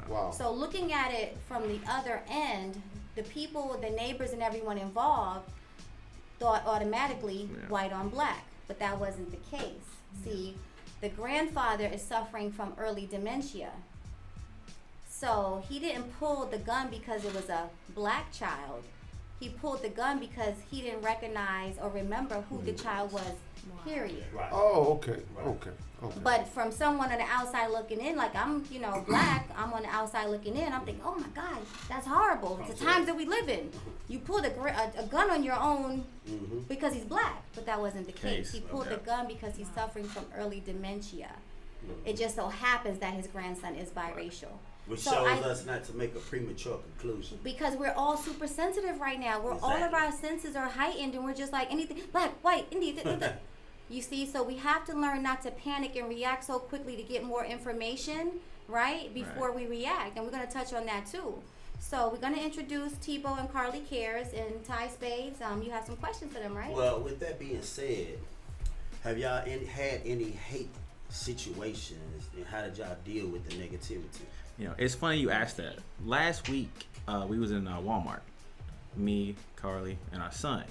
Wow. So looking at it from the other end, the people, the neighbors and everyone involved thought automatically white on black, but that wasn't the case. See, the grandfather is suffering from early dementia. So he didn't pull the gun because it was a black child. He pulled the gun because he didn't recognize or remember who the child was, period. Right. Oh, okay. But from someone on the outside looking in, like I'm, you know, black, I'm on the outside looking in, I'm thinking, oh my God, that's horrible. It's the times that we live in. You pulled a gun on your own because he's black, but that wasn't the case. He pulled the gun because he's suffering from early dementia. It just so happens that his grandson is biracial. Which shows us not to make a premature conclusion. Because we're all super sensitive right now. All of our senses are heightened, and we're just like anything, black, white, Indian. You see, so we have to learn not to panic and react so quickly to get more information, right, before we react. And we're going to touch on that too. So we're going to introduce Tebow and Carly Cares and Ty Spades. You have some questions for them, right? Well, with that being said, have y'all had any hate situations, and how did y'all deal with the negativity? You know, it's funny you asked that. Last week, we was in Walmart. Me, Carly, and our son.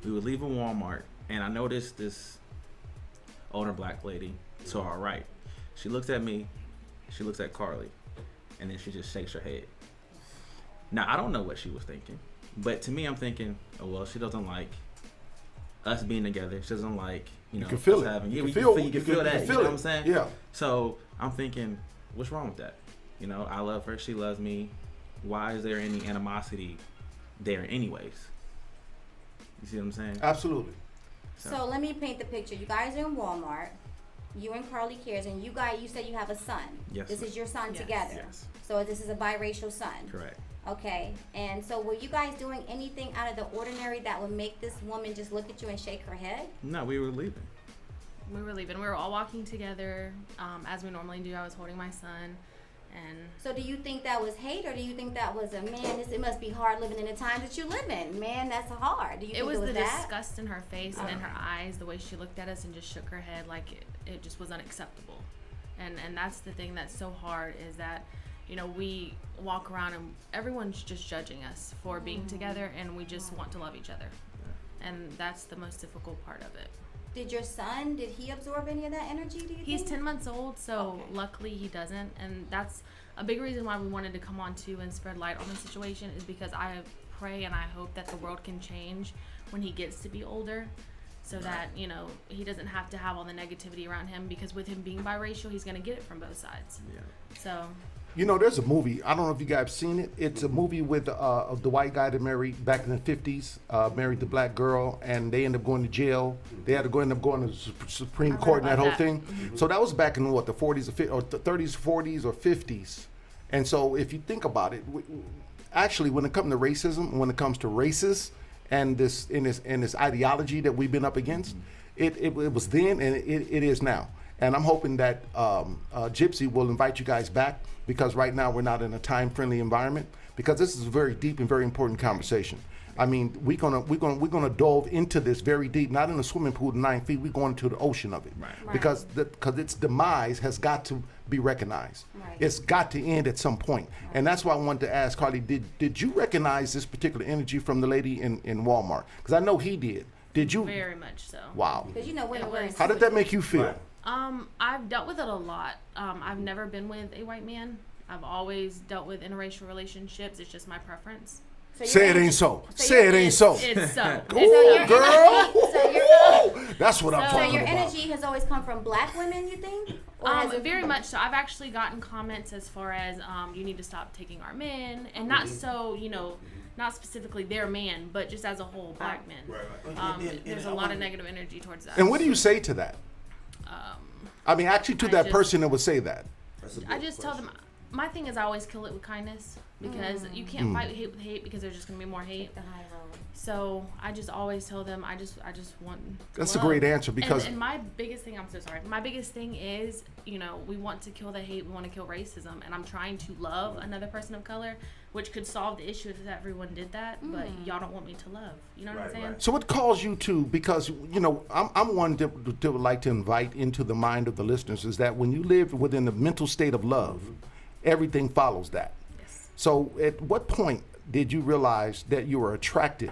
We were leaving Walmart, and I noticed this older black lady to our right. She looks at me, she looks at Carly, and then she just shakes her head. Now, I don't know what she was thinking, but to me, I'm thinking, oh, well, she doesn't like us being together. She doesn't like, you can feel it. You can feel that. You know what I'm saying? Yeah. So I'm thinking, what's wrong with that? You know, I love her. She loves me. Why is there any animosity there anyways? You see what I'm saying? Absolutely. So let me paint the picture. You guys are in Walmart. You and Carly Cares, and you said you have a son. Yes. This is your son together. Yes. So this is a biracial son. Correct. Okay. And so were you guys doing anything out of the ordinary that would make this woman just look at you and shake her head? No, we were leaving. We were all walking together as we normally do. I was holding my son. And so do you think that was hate, or do you think that was it must be hard living in the times that you live in? Man, that's hard. Do you think it was the that? disgust in her face and in her eyes, the way she looked at us and just shook her head like it just was unacceptable. And that's the thing that's so hard, is that, you know, we walk around and everyone's just judging us for being together, and we just want to love each other. And that's the most difficult part of it. Did your son, did he absorb any of that energy, do you think? He's 10 months old, so luckily he doesn't. And that's a big reason why we wanted to come on too and spread light on the situation, is because I pray and I hope that the world can change when he gets to be older, so that, you know, he doesn't have to have all the negativity around him, because with him being biracial, he's going to get it from both sides. Yeah. So... You know, there's a movie. I don't know if you guys have seen it. It's a movie with the white guy that married back in the 50s, married the black girl, and they end up going to jail. They had to end up going to the Supreme Court and that whole thing. Mm-hmm. So that was back in what, the 40s or the 30s, 40s, or 50s. And so if you think about it, actually, when it comes to racism, when it comes to races and this ideology that we've been up against, it was then and it is now. And I'm hoping that Gypsy will invite you guys back, because right now we're not in a time-friendly environment, because this is a very deep and very important conversation. I mean, we're gonna delve into this very deep, not in a swimming pool to 9 feet. We're going into the ocean of it, right. because its demise has got to be recognized. Right. It's got to end at some point, and that's why I wanted to ask Carly: Did you recognize this particular energy from the lady in Walmart? Because I know he did. Did you? Very much so. Wow. Because you know, when how did that make you feel? Right. I've dealt with it a lot. I've never been with a white man. I've always dealt with interracial relationships. It's just my preference. So Say it ain't so. Say it ain't so. It's so. Ooh, girl. So your That's what I'm so talking your about. energy has always come from black women, you think? Or has it Very much so. I've actually gotten comments as far as you need to stop taking our men, and not so, not specifically their man, but just as a whole, black men. Right. There's a lot of negative energy towards that. And what do you say to that? I mean, actually, to that person that would say that. I just tell them, my thing is I always kill it with kindness, because you can't fight hate with hate, because there's just gonna be more hate. the high road? So I just always tell them I just want. That's a love. great answer, because and my biggest thing, I'm so sorry. My biggest thing is, we want to kill the hate, we want to kill racism, and I'm trying to love another person of color, which could solve the issue if everyone did that. But y'all don't want me to love. You know what I'm saying? So what calls you to, because, I'm one to would like to invite into the mind of the listeners, is that when you live within the mental state of love, everything follows that. Yes. So at what point did you realize that you were attracted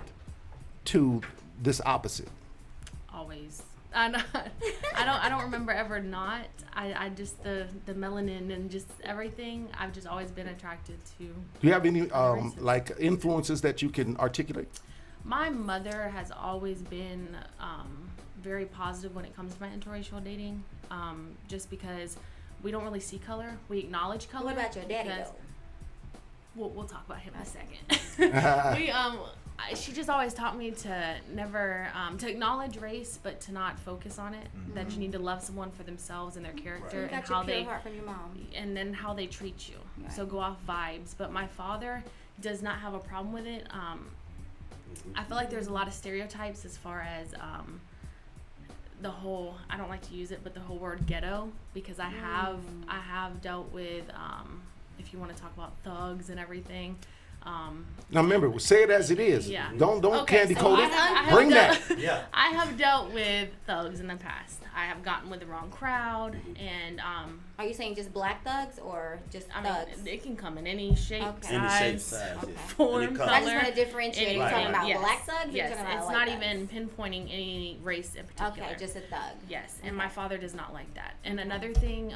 to this opposite? Always. I don't remember ever not. I just the melanin and just everything. I've just always been attracted to. Do you have any like influences that you can articulate? My mother has always been very positive when it comes to my interracial dating. Just because we don't really see color, we acknowledge color. What about your daddy because- though? We'll talk about him in a second. She just always taught me to never to acknowledge race, but to not focus on it. That you need to love someone for themselves and their character You got and your how pure they heart from your mom. and then how they treat you. Right. So go off vibes. But my father does not have a problem with it. I feel like there's a lot of stereotypes as far as the whole, I don't like to use it, but the whole word ghetto, because I have dealt with if you want to talk about thugs and everything. Now remember, say it as it is. Yeah. Don't Okay, candy so coat I it. have Bring dealt- that. Yeah. I have dealt with thugs in the past. I have gotten with the wrong crowd, and Are you saying just black thugs or just I thugs? mean, it can come in any shape, Okay. Any shape, size, size, yeah. form, Any I color. just want to differentiate. Are you anything. talking about Yes. black thugs? Or Yes, you talking about it's white not thugs? even pinpointing any race in particular. Okay, just a thug. Yes, and my father does not like that. And another thing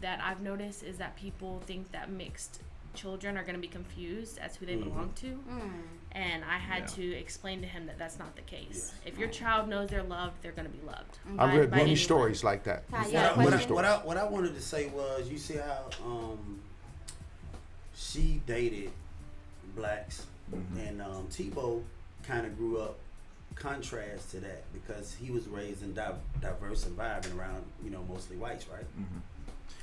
that I've noticed is that people think that mixed children are going to be confused as who they belong to. And I had to explain to him that that's not the case. If your child knows they're loved, they're going to be loved. I've read by many anyone. stories like that. Ty, you got a Many question? stories. What I wanted to say was, you see how she dated blacks, and Tebow kind of grew up contrast to that, because he was raised in diverse environment around mostly whites, right?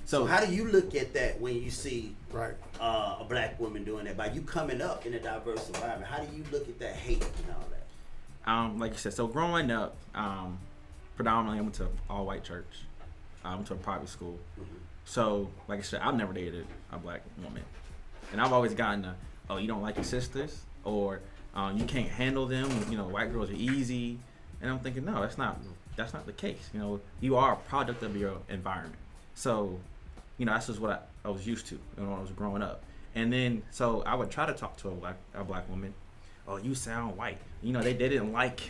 So how do you look at that when you see Right. a black woman doing that? By you coming up in a diverse environment, how do you look at that hate and all that? Like you said, so growing up, predominantly I went to an all-white church. I went to a private school. So, like I said, I've never dated a black woman. And I've always gotten you don't like your sisters, or you can't handle them, white girls are easy. And I'm thinking, no, that's not the case. You are a product of your environment. So, that's just what I was used to when I was growing up. And then, so I would try to talk to a black woman. Oh, you sound white. They didn't like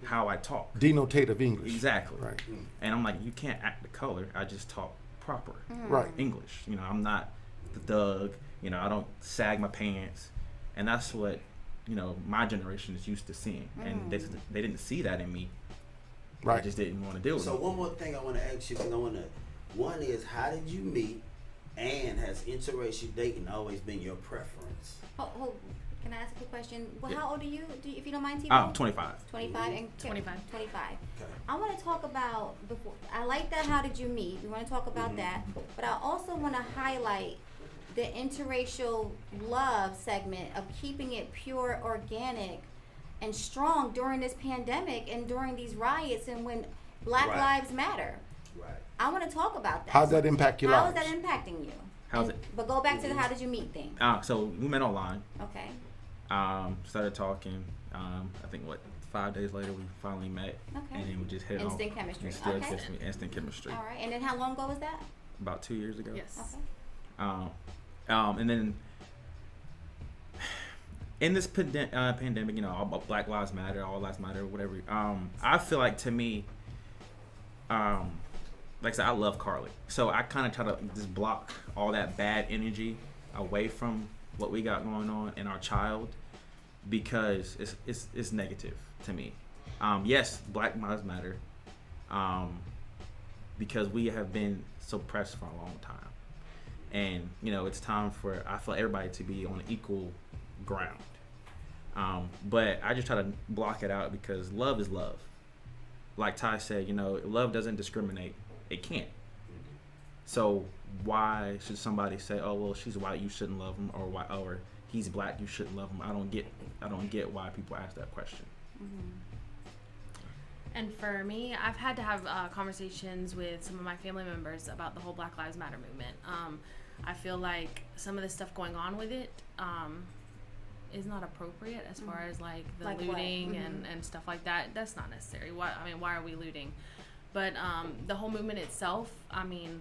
how I talk. Denotative English. Exactly. Right. And I'm like, you can't act the color. I just talk proper Right. English. I'm not the thug. I don't sag my pants. And that's what, my generation is used to seeing. And they didn't see that in me. Right. I just didn't want to deal with So it. one more thing I want to ask you, because one is, how did you meet, and has interracial dating always been your preference? Can I ask a quick question? Well, Yeah. how old are you, if you don't mind, T? I'm 25. 25 and 25. 25. Okay. I want to talk about I like that. How did you meet? We want to talk about that, but I also want to highlight the interracial love segment of keeping it pure, organic, and strong during this pandemic and during these riots and when Black Right. Lives Matter. Right. I want to talk about that. How'd that impact your How lives? is that impacting you? How's And- it? But go back to the how did you meet thing. So we met online. Okay. Started talking. I think 5 days later we finally met, Okay. and then we just hit on Instant chemistry. Still Okay. instant chemistry. All right. And then how long ago was that? About 2 years ago. Yes. Okay. And then in this pandemic, all Black Lives Matter, all lives matter, whatever. I feel like, to me, like I said, I love Carly. So I kind of try to just block all that bad energy away from what we got going on in our child, because it's negative to me. Yes, Black Lives Matter, because we have been suppressed for a long time. And, you know, it's time for, I feel, everybody to be on equal ground. But I just try to block it out because love is love. Like Ty said, you know, love doesn't discriminate. It can't. So why should somebody say, oh, well, she's white, you shouldn't love him, or he's black, you shouldn't love him? I don't get why people ask that question. Mm-hmm. And for me, I've had to have conversations with some of my family members about the whole Black Lives Matter movement. I feel like some of the stuff going on with it is not appropriate as far as like the Like looting what? and stuff like that. That's not necessary. Why are we looting? But the whole movement itself, I mean,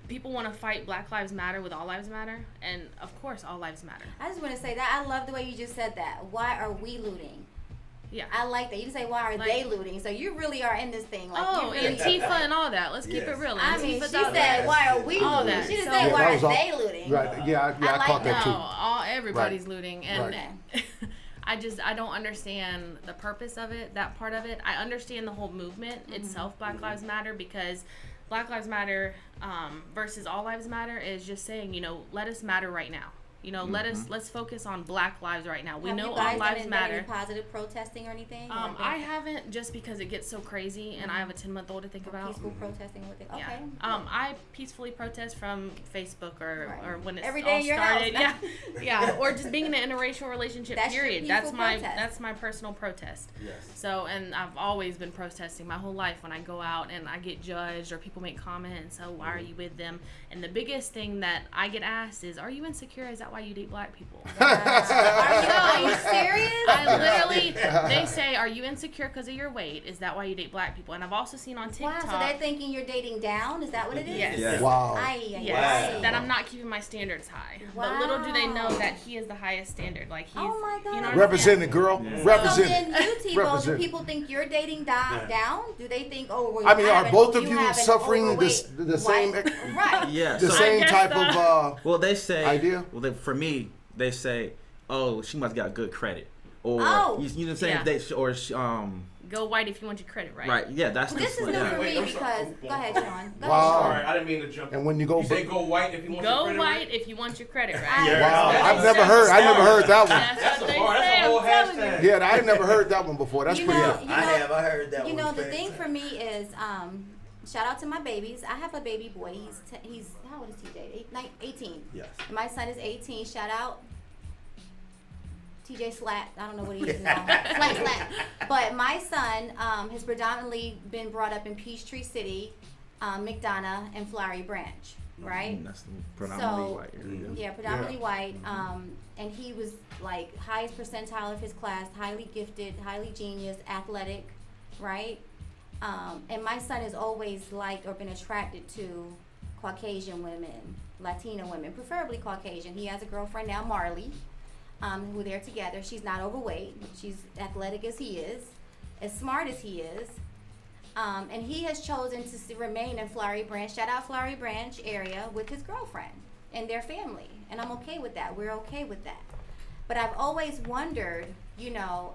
people want to fight Black Lives Matter with All Lives Matter, and of course All Lives Matter. I just want to say that I love the way you just said that. Why are we looting? Yeah. I like that. You say, why are Like- they looting? So you really are in this thing. Like, Oh, you really, Antifa and all that. Let's keep it real. I mean, she Antifa's out said, there. why are we All looting? that. She didn't So- say, Yeah, why that are was all- they looting? Right. Yeah, I I like caught that that. too. Everybody's looting, and Right. I don't understand the purpose of it, that part of it. I understand the whole movement itself, Black Lives Matter, because Black Lives Matter versus All Lives Matter is just saying, you know, let us matter right now. You know, let's focus on Black lives right now. We Have know you guys all lives done matter. any positive protesting or anything? Or been I haven't, just because it gets so crazy, and I have a 10-month-old to think about. peaceful protesting with it. Okay. Yeah. I peacefully protest from Facebook or when it's Every day all in your started. house. Yeah, or just being in an interracial relationship. That's your period. peaceful protest. That's my personal protest. Yes. So, and I've always been protesting my whole life when I go out and I get judged or people make comments. So why are you with them? And the biggest thing that I get asked is, "Are you insecure? Is that why you date black people?" Are you serious? I literally, they say, "Are you insecure because of your weight? Is that why you date black people?" And I've also seen on TikTok. Wow, so they're thinking you're dating down? Is that what it is? Yes. Yeah. Wow. Yes, Wow. that I'm not keeping my standards high. But little do they know Wow. that he is the highest standard. Like he's, Oh my God. you know what I'm Represent saying? it, girl. Yeah. So Represent then it. you, T-Bo, do Represent. people think you're dating down? Do they think, oh, well, I mean, are both of you you have an suffering overweight the same wife? Right. Yeah. the so- same guess type so. of Well, they say idea? Well, for me, they say, "Oh, she must got good credit," or Oh. you know what I'm saying? Yeah. Go white if you want your credit right. Right. Yeah, that's This is the new yeah. for Wait, me I'm sorry. because, go ahead, Sean. Go Wow. ahead, Sorry, I didn't mean to jump. and when you go You say go white if you want your Go credit white right? if you want your credit right. Sean. Wow, That's I've a never heard that one. That's what they Oh, say. that's a whole I'm telling you. hashtag. Yeah, I ain't never heard that one before. That's You pretty know, good. you I know, have. I heard that You one. know, the thing for me is, shout out to my babies. I have a baby boy. He's how old is TJ? 18. Yes. And my son is 18. Shout out TJ Slat. I don't know what he is now. Slat. But my son has predominantly been brought up in Peachtree City, McDonough, and Flowery Branch, right? That's predominantly So, white area. Yeah, predominantly white. And he was like highest percentile of his class, highly gifted, highly genius, athletic, right? And my son has always liked or been attracted to Caucasian women, Latina women, preferably Caucasian. He has a girlfriend now, Marley, who they're together. She's not overweight. She's athletic as he is, as smart as he is. And he has chosen to remain in Flowery Branch, shout out Flowery Branch area, with his girlfriend and their family. And I'm okay with that. We're okay with that. But I've always wondered, you know,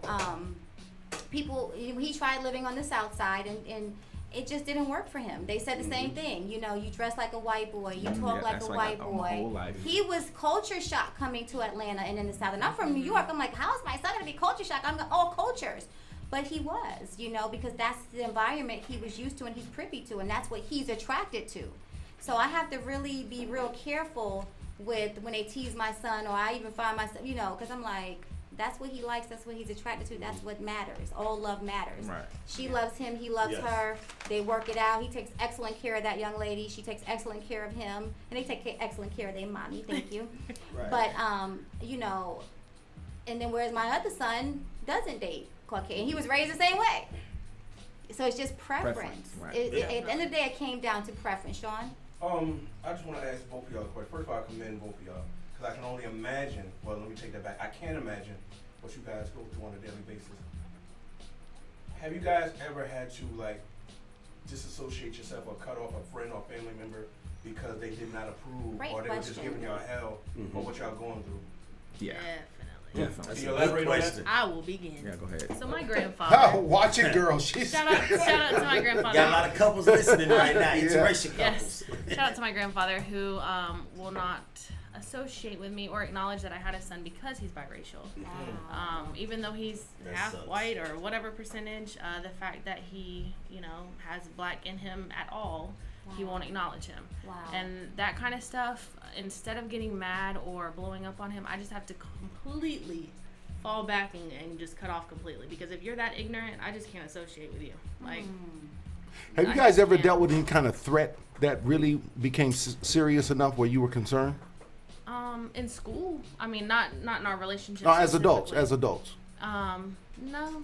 people, he tried living on the south side and it just didn't work for him. They said the same thing. You know, you dress like a white boy, you talk Yeah, like a that's white my whole boy. life. He was culture shock coming to Atlanta and in the south. And I'm from New York. I'm like, how is my son going to be culture shock? I'm all cultures. But he was, you know, because that's the environment he was used to and he's privy to, and that's what he's attracted to. So I have to really be real careful with when they tease my son, or I even find myself, you know, because I'm like, that's what he likes, that's what he's attracted to, that's what matters. All love matters. Right. She loves him, he loves Yes. her. They work it out. He takes excellent care of that young lady. She takes excellent care of him, and they take excellent care of their mommy. Thank you. Right. But you know, and then whereas my other son doesn't date Caucasian, he was raised the same way. So it's just preference. Right. At the end of the day, it came down to preference. Sean. I just want to ask both of y'all a question. First of all, I commend both of y'all because I can only imagine. Well, let me take that back. I can't imagine what you guys go through on a daily basis. Have you guys ever had to like disassociate yourself or cut off a friend or family member because they did not approve Great or they were just question. giving y'all hell for what y'all going through? Yeah. Definitely. Can you elaborate on that? I will begin. Yeah, go ahead. So my grandfather. Watch it, girl. She's Shout out to my grandfather. Got a lot of couples listening right now. Interracial Yes. couples. Shout out to my grandfather who will not associate with me or acknowledge that I had a son because he's biracial. Even though he's That half sucks. white or whatever percentage, the fact that he, has black in him at all, he won't acknowledge him. Wow. And that kind of stuff, instead of getting mad or blowing up on him, I just have to completely fall back and just cut off completely. Because if you're that ignorant, I just can't associate with you. Like, Have you guys ever dealt with any kind of threat that really became serious enough where you were concerned? in school, I mean, not in our relationship. No, as adults, specifically. No.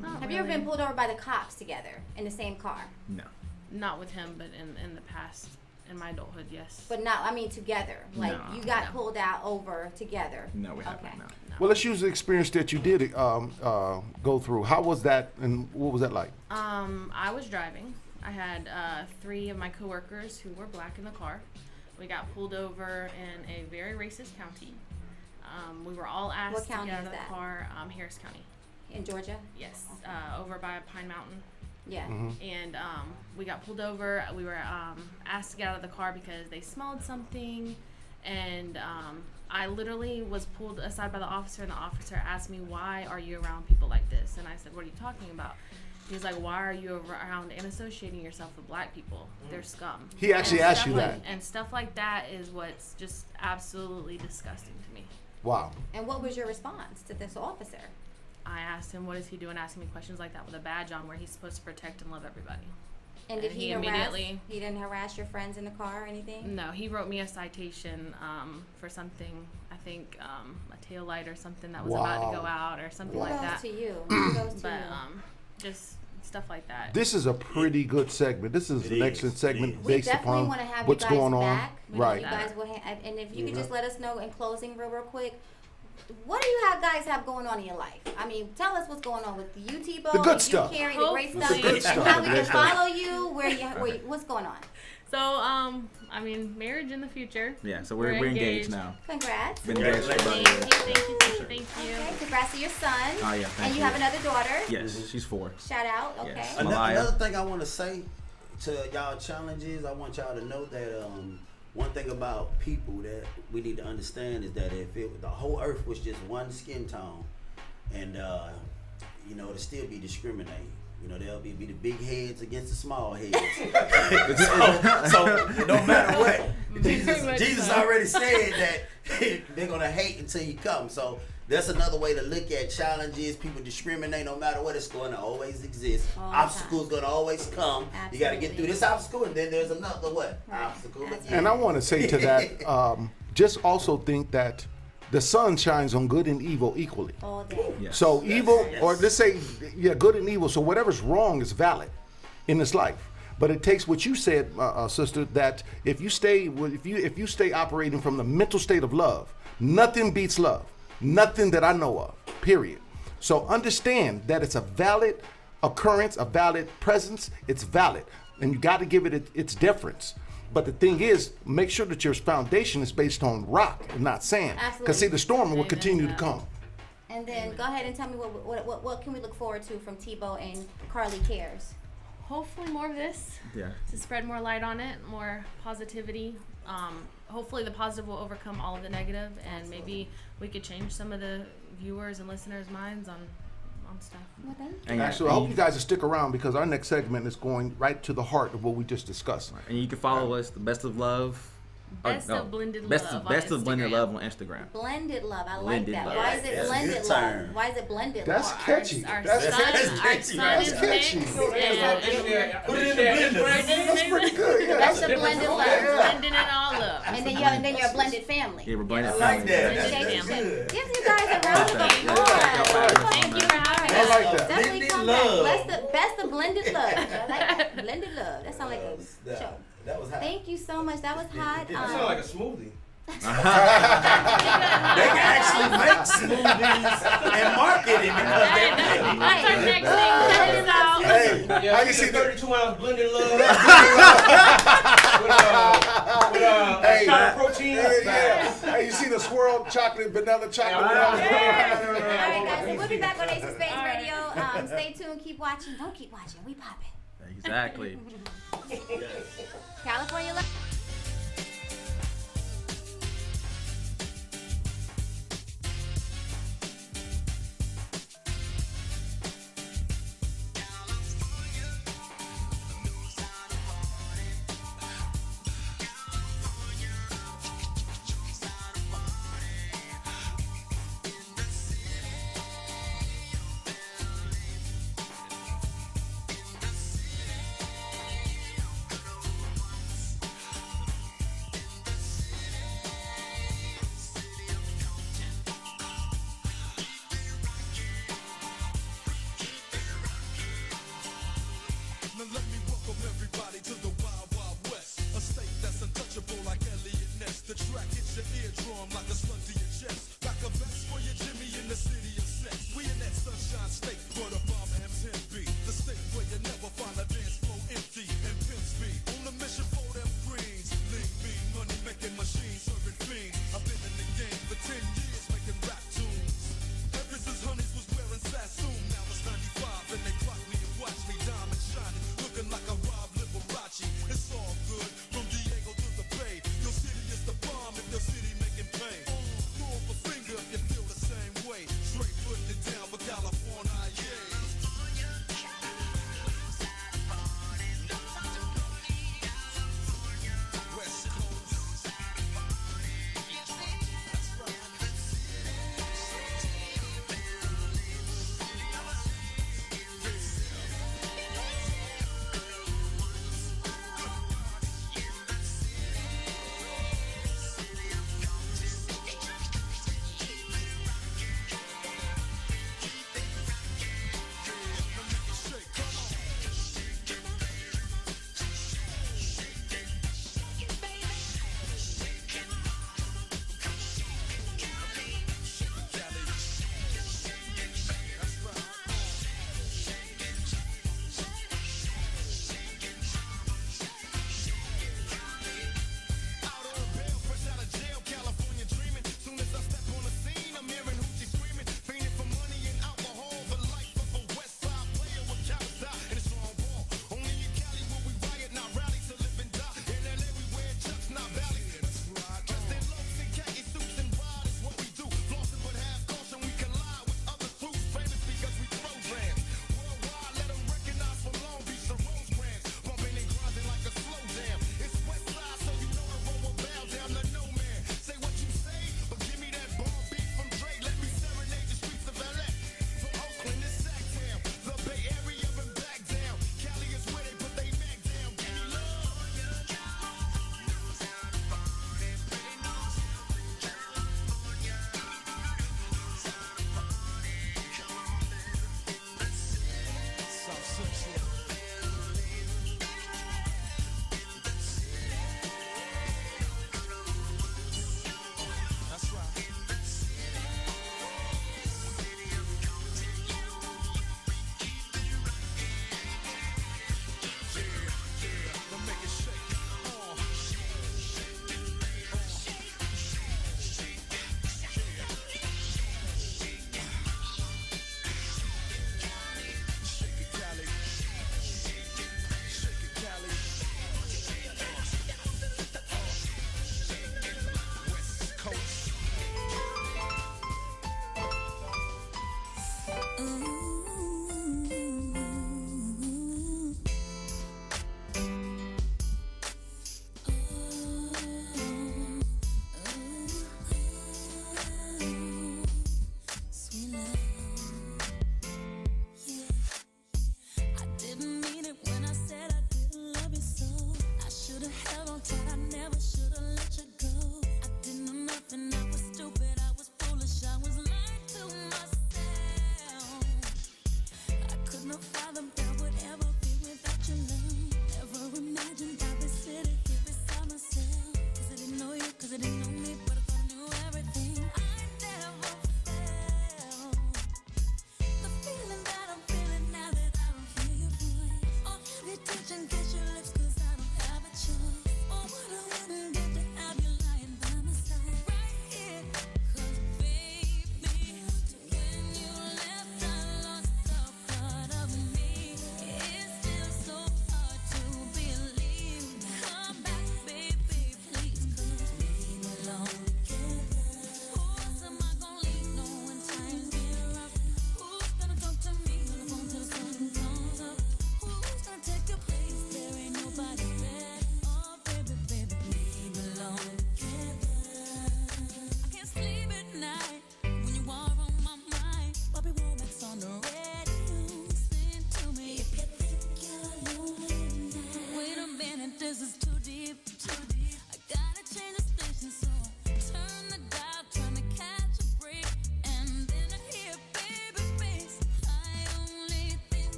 Not Have you ever really. been pulled over by the cops together in the same car? No. Not with him, but in the past, in my adulthood, yes. But not, I mean, together. Like, No. you got pulled out over together. No, we haven't. Okay. No. Well, let's use the experience that you did go through. How was that, and what was that like? I was driving. I had 3 of my coworkers who were black in the car. We got pulled over in a very racist county. We were all asked What county to get out is of the that? car. Harris County. In Georgia? Yes, over by Pine Mountain. Yeah. And we got pulled over. We were asked to get out of the car because they smelled something. And I literally was pulled aside by the officer, and the officer asked me, "Why are you around people like this?" And I said, "What are you talking about?" He's like, "Why are you around and associating yourself with black people? They're scum." He actually And asked stuff you like- that. And stuff like that is what's just absolutely disgusting to me. Wow. And what was your response to this officer? I asked him, what is he doing asking me questions like that with a badge on where he's supposed to protect and love everybody? And did And he he harass? immediately- He didn't harass your friends in the car or anything? No, he wrote me a citation for something, I think a tail light or something that was about to go out or something like Kudos that. to you. Kudos to But you. just stuff like that. This is a pretty good segment. This is an excellent segment We based definitely upon want to have what's you guys going on. back. Right. You guys will and if you could just let us know in closing real quick, what do you guys have going on in your life? I mean, tell us what's going on with you, Tebow, The good and stuff. you, Carrie, the great Hopefully. stuff, The good and stuff. how we The can good stuff. follow you, where you, what's going on? So, I mean, marriage in the future. Yeah, so we're engaged now. Congrats. Been engaged for about Thank you. Okay, congrats to your son. Oh, yeah, thank and you you. have another daughter. Yes, she's 4. Shout out, okay. Yes. Another, Malaya. another thing I want to say to y'all challenges, I want y'all to know that one thing about people that we need to understand is that if the whole earth was just one skin tone, and it'll still be discriminating. There'll be the big heads against the small heads. so no matter what, Jesus already said that they're gonna hate until you come. So that's another way to look at challenges. People discriminate no matter what. It's going to always exist. All the Obstacles going to always come. You got to get through Absolutely. this obstacle, and then there's another what? Obstacle. Absolutely. And I want to say to that, just also think that the sun shines on good and evil equally. All day. Yes. So evil, yes. or let's say, good and evil. So whatever's wrong is valid in this life. But it takes what you said, sister, that if you stay operating from the mental state of love, nothing beats love. Nothing that I know of. Period. So understand that it's a valid occurrence, a valid presence. It's valid, and you got to give it its deference. But the thing is, make sure that your foundation is based on rock and not sand. Because see, the storm will Amen continue to to that. come. And then go ahead and tell me what can we look forward to from Tebow and Carly Cares? Hopefully more of this. Yeah. To spread more light on it, more positivity. Hopefully the positive will overcome all of the negative, and maybe we could change some of the viewers and listeners' minds on stuff. Well, thank you. And, Actually, I hope you guys will stick around because our next segment is going right to the heart of what we just discussed. and you can follow us, the Best of Love. Best of Blended Best Love of, on best of Blended Instagram. Love on Instagram. Blended love. I like Blended that. love. Why is it That's a blended good love? term. Why is it blended That's love? catchy. Our That's son, catchy. our son That's is catchy. mixed. Put it in the blender. That's pretty good. Yeah. That's the blended love. Blending it all up. And then you're a blended family. Yeah, we're blended. I like family. that. Okay, That's good. give you guys a round of Thank you. applause. Thank you for having I us. like that. Definitely Blended come love. back. Best of blended love. I like that. Blended love. That sounds like a show. That was hot. Thank you so much. That was hot. That sounds like a smoothie. They can actually make smoothies and market it because That's our next thing. Check this out. Hey, Yeah, How you see the 32-ounce blended love with Hey, protein. yeah. Hey, you see the swirl chocolate, vanilla chocolate? All right, guys. So we'll be back on Ace of Spades Radio. Stay tuned. Keep watching. Don't keep watching. We popping. Exactly. California Love.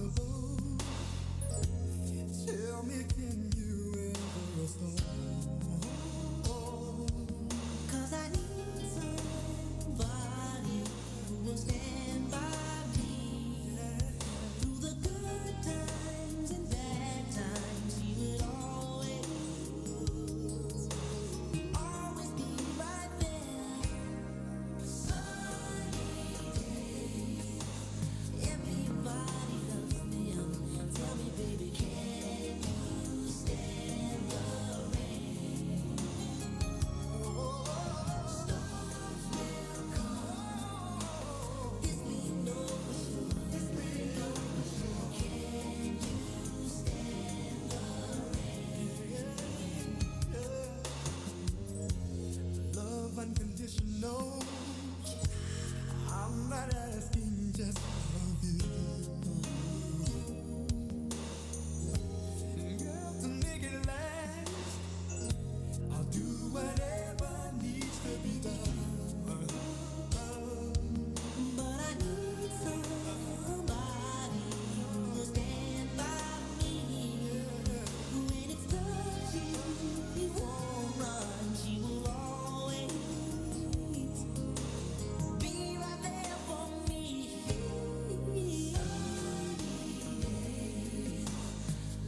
impossible. Tell me, can you ever restore? 'Cause I need somebody who will stand by me through the good times and bad times. He would always be right there. Sunny days, everybody loves them. Tell me, baby, can you stand the rain? Storms will come. This we know for sure. Can you stand the rain? Love unconditional. I'm not asking just of you. Girl, to make it last, I'll do whatever needs to be done. But I need somebody who will stand by me. When it's tough, she won't run. She will always be right there for me.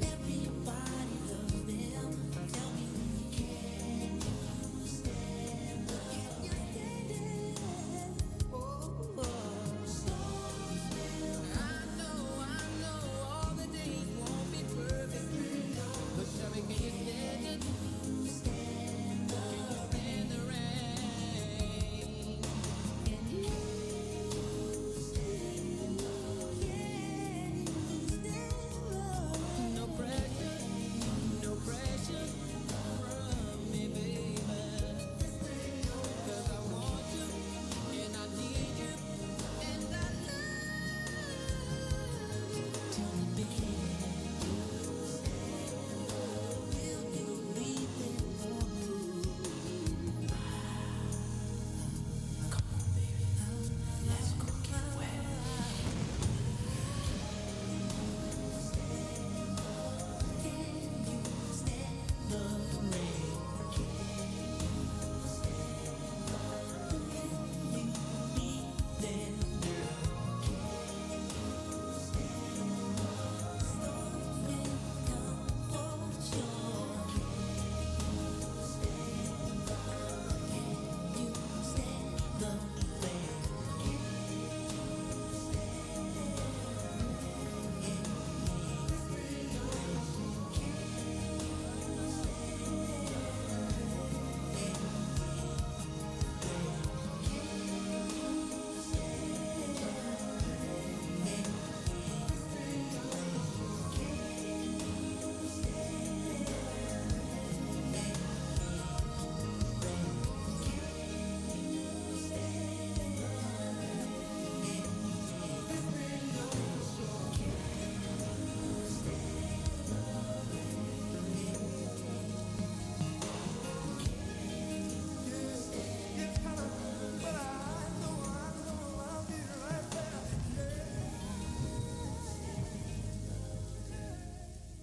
Everybody loves them. Tell me, can you stand the rain? Storms will come. I know all the days won't be perfect. But tell me, can you stand it? Stand the rain. Can you stand? No pressure from me, baby. 'Cause I want you and I need you and I love you. Tell me, baby, will you be there for me? Come on, baby, let's go get wet.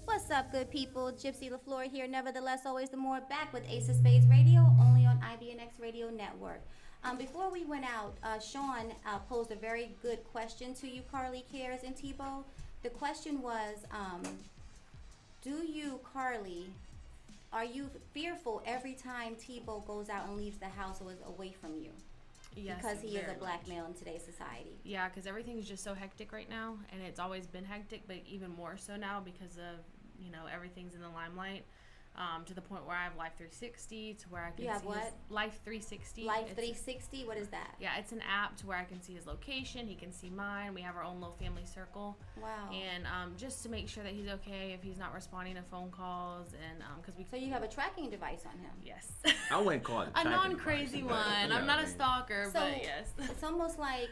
What's up, good people? Gypsy LaFleur here. Nevertheless, always the more, back with Ace of Spades Radio, only on IBNX Radio Network. Before we went out, Sean posed a very good question to you, Carly, Cares, and Tebow. The question was, do you, Carly, are you fearful every time Tebow goes out and leaves the house or is away from you? Yes, Because he is a very black much. male in today's society. Yeah, because everything's just so hectic right now, and it's always been hectic, but even more so now because of, everything's in the limelight. To the point where I have Life 360, to where I can You have see what? his Life 360. Life It's- 360, what is that? Yeah, it's an app to where I can see his location. He can see mine. We have our own little family circle. Wow. And just to make sure that he's okay if he's not responding to phone calls, and because we. So you have a tracking device on him? Yes. I wouldn't call it a tracking non-crazy device, but, one. yeah, I'm not a I mean, stalker, So but yes. it's almost like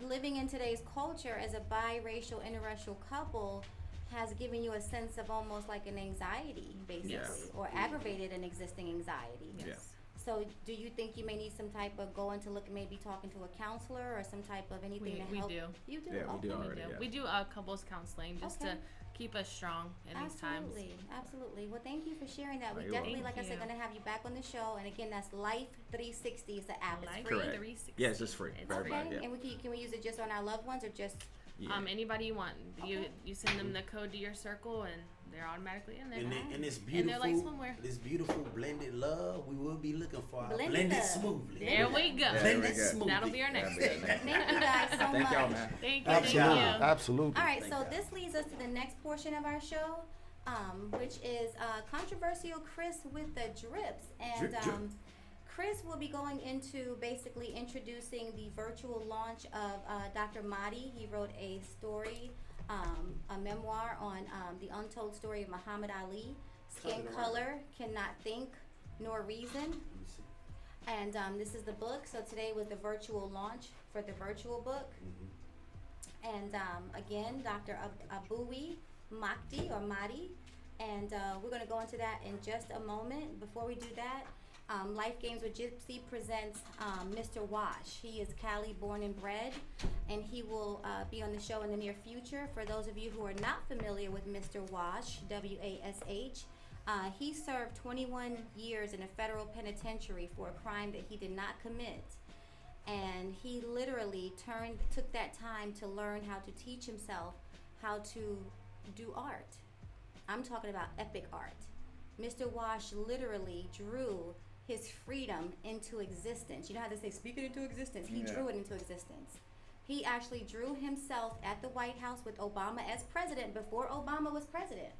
living in today's culture as a biracial, interracial couple has given you a sense of almost like an anxiety, basically, Yes. or aggravated an existing anxiety. Yes. So do you think you may need some type of going to look, maybe talking to a counselor or some type of anything to help? We do. You do? Yeah, we Okay. do already. Yeah. We do couples counseling just to keep us strong in these times. Absolutely, absolutely. Well, thank you for sharing that. We You're definitely, welcome. like I said, Thank going to have you back on the show. And again, that's Life 360 is the app. It's Life free. Correct. 360. Yes, it's free for Okay. everybody. Yeah. And can we use it just on our loved ones or just? Yeah. Anybody you want. You Okay. you send them the code to your circle and they're automatically in there. And this And beautiful, they're like swimwear. this beautiful blended love, we will be looking for our Blended blended love. smoothly. There we go. Yeah, Blended there we go. smoothly. That'll be our next Yeah, thing. man. Thank you guys so Thank much. y'all, man. Thank you. Absolutely, Thank you. absolutely. All right, so Thank this leads us to the next portion of our show, which is controversial Chris with the drips. And Drip, drip. Chris will be going into basically introducing the virtual launch of Dr. Mahdi. He wrote a story, a memoir on the untold story of Muhammad Ali. Skin color, cannot think nor reason. And this is the book. So today was the virtual launch for the virtual book. And again, Dr. Aboui Mahdi or Mahdi. And we're going to go into that in just a moment. Before we do that, Life Games with Gypsy presents Mr. Wash. He is Cali born and bred, and he will be on the show in the near future. For those of you who are not familiar with Mr. Wash, W-A-S-H, he served 21 years in a federal penitentiary for a crime that he did not commit. And he literally took that time to learn how to teach himself how to do art. I'm talking about epic art. Mr. Wash literally drew his freedom into existence. You know how they say, speak it into existence? He drew it into existence. He actually drew himself at the White House with Obama as president before Obama was president.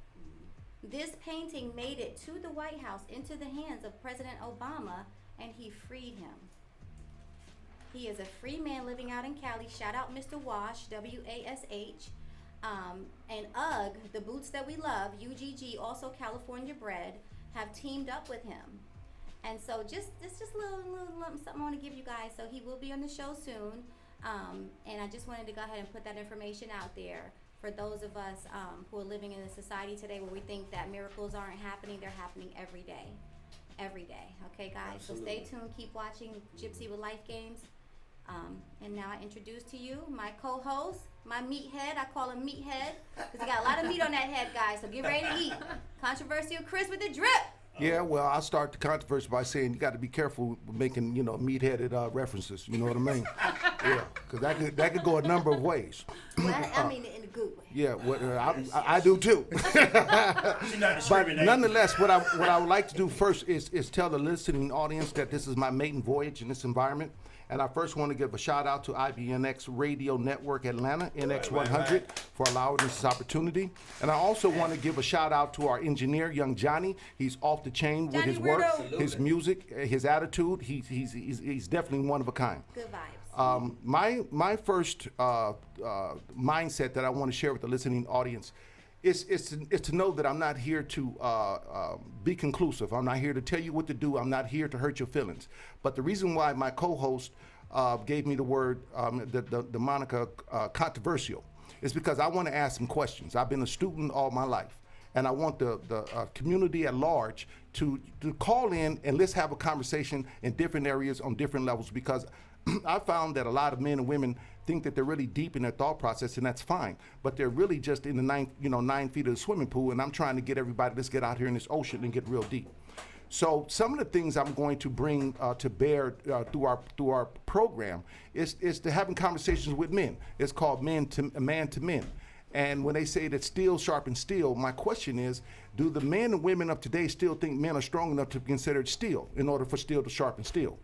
This painting made it to the White House, into the hands of President Obama, and he freed him. He is a free man living out in Cali. Shout out Mr. Wash, W-A-S-H. And UGG, the boots that we love, UGG, also California bred, have teamed up with him. And so just a little something I want to give you guys. So he will be on the show soon. And I just wanted to go ahead and put that information out there for those of us who are living in a society today where we think that miracles aren't happening. They're happening every day. Every day. Okay, guys? Absolutely. So stay tuned. Keep watching Gypsy with Life Games. And now I introduce to you my co-host, my meathead. I call him meathead because he got a lot of meat on that head, guys. So get ready to eat. Controversial Chris with the drip. Yeah, well, I'll start the controversy by saying you got to be careful with making, meat-headed references. You know what I mean? Yeah, because that could go a number of ways. Well, I mean it in a good way. Yeah, I do too. But nonetheless, what I would like to do first is tell the listening audience that this is my maiden voyage in this environment. And I first want to give a shout out to IBNX Radio Network Atlanta, NX100, for allowing us this opportunity. And I also want to give a shout out to our engineer, young Johnny. He's off the chain with his work, his music, his attitude. He's definitely one of a kind. Good vibes. My first mindset that I want to share with the listening audience is to know that I'm not here to be conclusive. I'm not here to tell you what to do. I'm not here to hurt your feelings. But the reason why my co-host gave me the word, the moniker controversial, is because I want to ask some questions. I've been a student all my life, and I want the community at large to call in and let's have a conversation in different areas on different levels, because I found that a lot of men and women think that they're really deep in their thought process, and that's fine. But they're really just in the 9 feet of the swimming pool, and I'm trying to get everybody, let's get out here in this ocean and get real deep. So some of the things I'm going to bring to bear through our program is to having conversations with men. It's called man to men. And when they say that steel sharpens steel, my question is, do the men and women of today still think men are strong enough to be considered steel in order for steel to sharpen steel?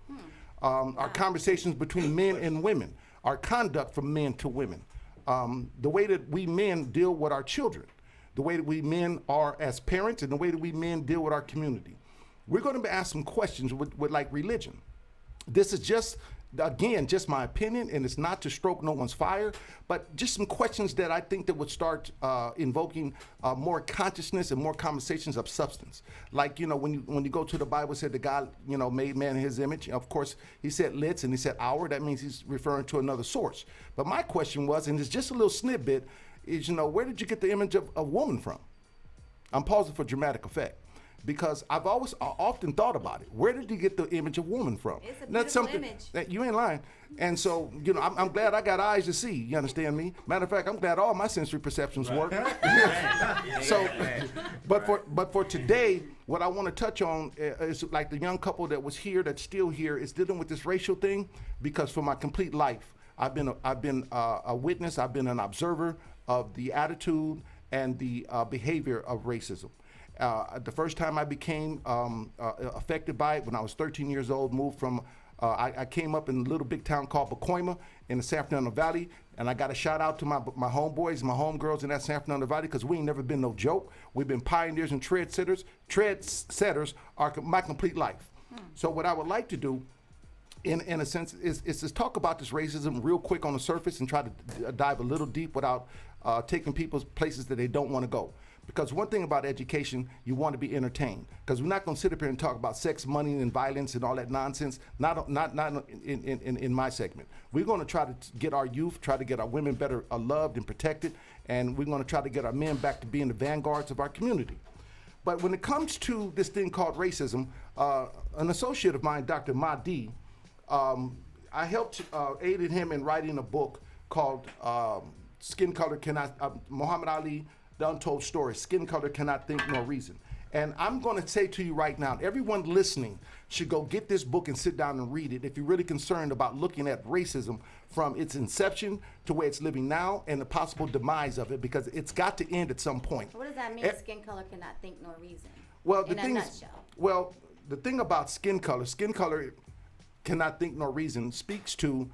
Our conversations between men and women, our conduct from men to women, the way that we men deal with our children, the way that we men are as parents, and the way that we men deal with our community. We're going to be asking questions with like religion. This is just my opinion, and it's not to stroke no one's fire, but just some questions that I think that would start invoking more consciousness and more conversations of substance. Like, when you go to the Bible, it said that God, made man in his image. Of course, he said let's, and he said our. That means he's referring to another source. But my question was, and it's just a little snippet, is, where did you get the image of a woman from? I'm pausing for dramatic effect. because I often thought about it. Where did he get the image of woman from? It's a And that's beautiful something image. that you ain't lying. And so, I'm glad I got eyes to see. You understand me? Matter of fact, I'm glad all my sensory perceptions work. So, but for today, what I want to touch on is like the young couple that was here, that's still here, is dealing with this racial thing, because for my complete life, I've been a witness, I've been an observer of the attitude and the behavior of racism. The first time I became affected by it when I was 13 years old, moved from, I came up in a little big town called Pacoima in the San Fernando Valley, and I got a shout out to my homeboys, my homegirls in that San Fernando Valley, because we ain't never been no joke. We've been pioneers and trendsetters. Trendsetters are my complete life. So what I would like to do, in a sense, is to talk about this racism real quick on the surface and try to dive a little deep without taking people's places that they don't want to go. Because one thing about education, you want to be entertained. Because we're not going to sit up here and talk about sex, money, and violence and all that nonsense. Not in my segment. We're going to try to get our youth, try to get our women better loved and protected, and we're going to try to get our men back to being the vanguards of our community. But when it comes to this thing called racism, an associate of mine, Dr. Mahdi, I helped aided him in writing a book called Skin Color Cannot, Muhammad Ali, The Untold Story, Skin Color Cannot Think Nor Reason. And I'm going to say to you right now, everyone listening should go get this book and sit down and read it if you're really concerned about looking at racism from its inception to where it's living now and the possible demise of it, because it's got to end at some point. What does that mean, skin color cannot think nor reason? Well, in a nutshell. The thing about skin color cannot think nor reason speaks to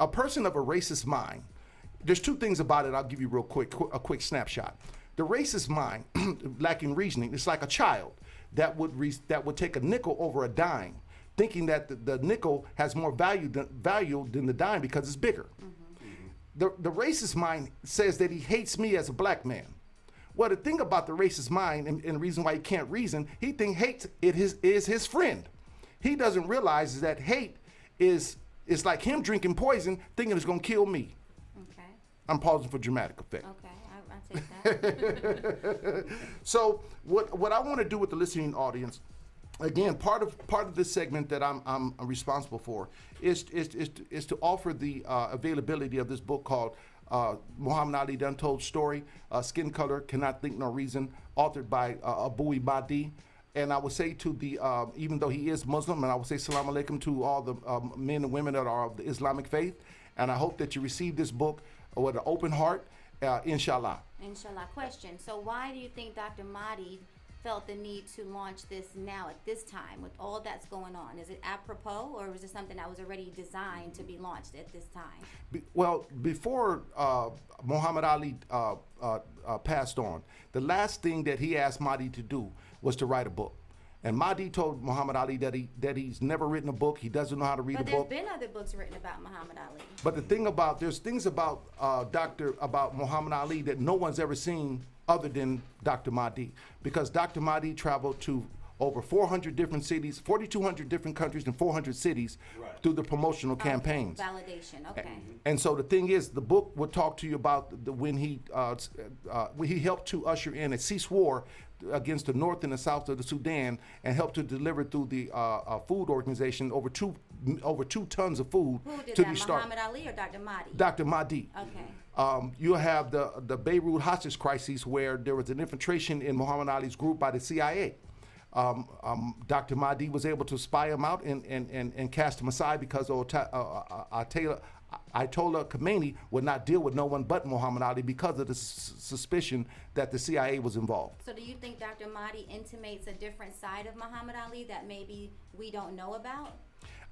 a person of a racist mind. There's two things about it I'll give you real quick, a quick snapshot. The racist mind, lacking reasoning, it's like a child that would take a nickel over a dime, thinking that the nickel has more value than the dime because it's bigger. Mm-hmm. The racist mind says that he hates me as a black man. Well, the thing about the racist mind, and the reason why he can't reason, he thinks hate is his friend. He doesn't realize that hate is like him drinking poison, thinking it's gonna kill me. Okay. I'm pausing for dramatic effect. Okay, I take that. So what I want to do with the listening audience, again, part of this segment that I'm responsible for is to offer the availability of this book called Muhammad Ali, The Untold Story, Skin Color Cannot Think Nor Reason, authored by Abu Mahdi. And I would say to the, even though he is Muslim, and I would say salam alaikum to all the men and women that are of the Islamic faith. And I hope that you receive this book with an open heart, inshallah. Inshallah. Question. So why do you think Dr. Mahdi felt the need to launch this now at this time with all that's going on? Is it apropos, or was it something that was already designed to be launched at this time? Before Muhammad Ali passed on, the last thing that he asked Mahdi to do was to write a book. And Mahdi told Muhammad Ali that he's never written a book. He doesn't know how to read a book. But there's been other books written about Muhammad Ali. But there's things about about Muhammad Ali that no one's ever seen other than Dr. Mahdi, because Dr. Mahdi traveled to over 400 different cities, 4,200 different countries, and 400 cities through the promotional campaigns. Validation, okay. And so the thing is, the book will talk to you about when he helped to usher in a cease war against the north and the south of the Sudan, and helped to deliver through the food organization over two tons of food. Who did to that, be started. Muhammad Ali or Dr. Mahdi? Dr. Mahdi. Okay. You have the Beirut hostage crisis, where there was an infiltration in Muhammad Ali's group by the CIA. Dr. Mahdi was able to spy him out and cast him aside, because Ayatollah Khomeini would not deal with no one but Muhammad Ali because of the suspicion that the CIA was involved. So do you think Dr. Mahdi intimates a different side of Muhammad Ali that maybe we don't know about?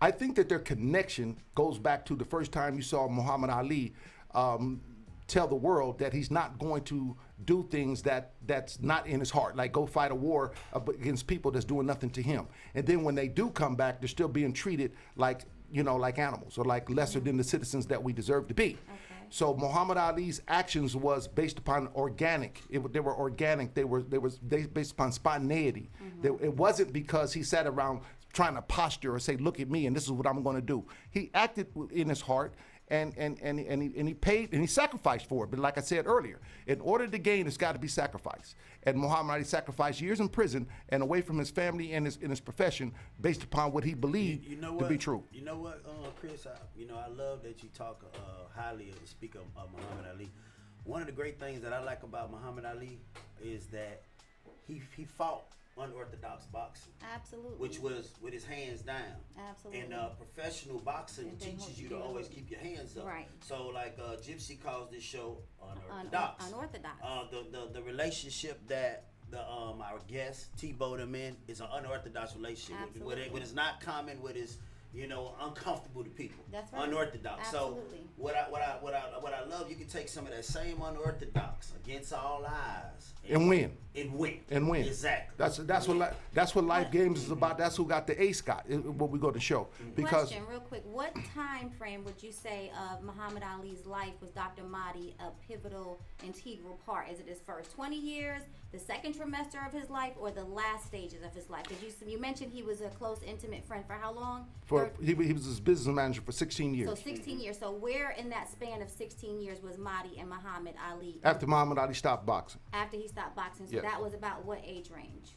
I think that their connection goes back to the first time you saw Muhammad Ali tell the world that he's not going to do things that's not in his heart, like go fight a war against people that's doing nothing to him. And then when they do come back, they're still being treated like animals, or like lesser than the citizens that we deserve to be. Okay. So Muhammad Ali's actions was based upon organic. They were organic. They were based upon spontaneity. Mm-hmm. It wasn't because he sat around trying to posture or say, "Look at me, and this is what I'm going to do." He acted in his heart, and he paid and he sacrificed for it. But like I said earlier, in order to gain, it's got to be sacrifice. And Muhammad Ali sacrificed years in prison and away from his family and his profession based upon what he believed to be true. You know what, Chris? I love that you talk highly and speak of Muhammad Ali. One of the great things that I like about Muhammad Ali is that he fought unorthodox boxing. Absolutely. Which was with his hands down. Absolutely. And professional boxing teaches you to always keep your hands up. Right. So like Gypsy calls this show unorthodox. Unorthodox. The relationship that our guest Tebow them in is an unorthodox relationship. Absolutely. What is not common, what is uncomfortable to people. That's right. Unorthodox. Absolutely. So what I love, you can take some of that same unorthodox against all odds and win. Exactly. That's what life games is about. That's who got the ace got. What we go to show. Because question, real quick, what time frame would you say of Muhammad Ali's life was Dr. Mahdi a pivotal, integral part? Is it his first 20 years, the second trimester of his life, or the last stages of his life? Because you mentioned he was a close, intimate friend for how long? He was his business manager for 16 years. So 16 years. So where in that span of 16 years was Mahdi and Muhammad Ali? After Muhammad Ali stopped boxing. After he stopped boxing. So that was about what age range?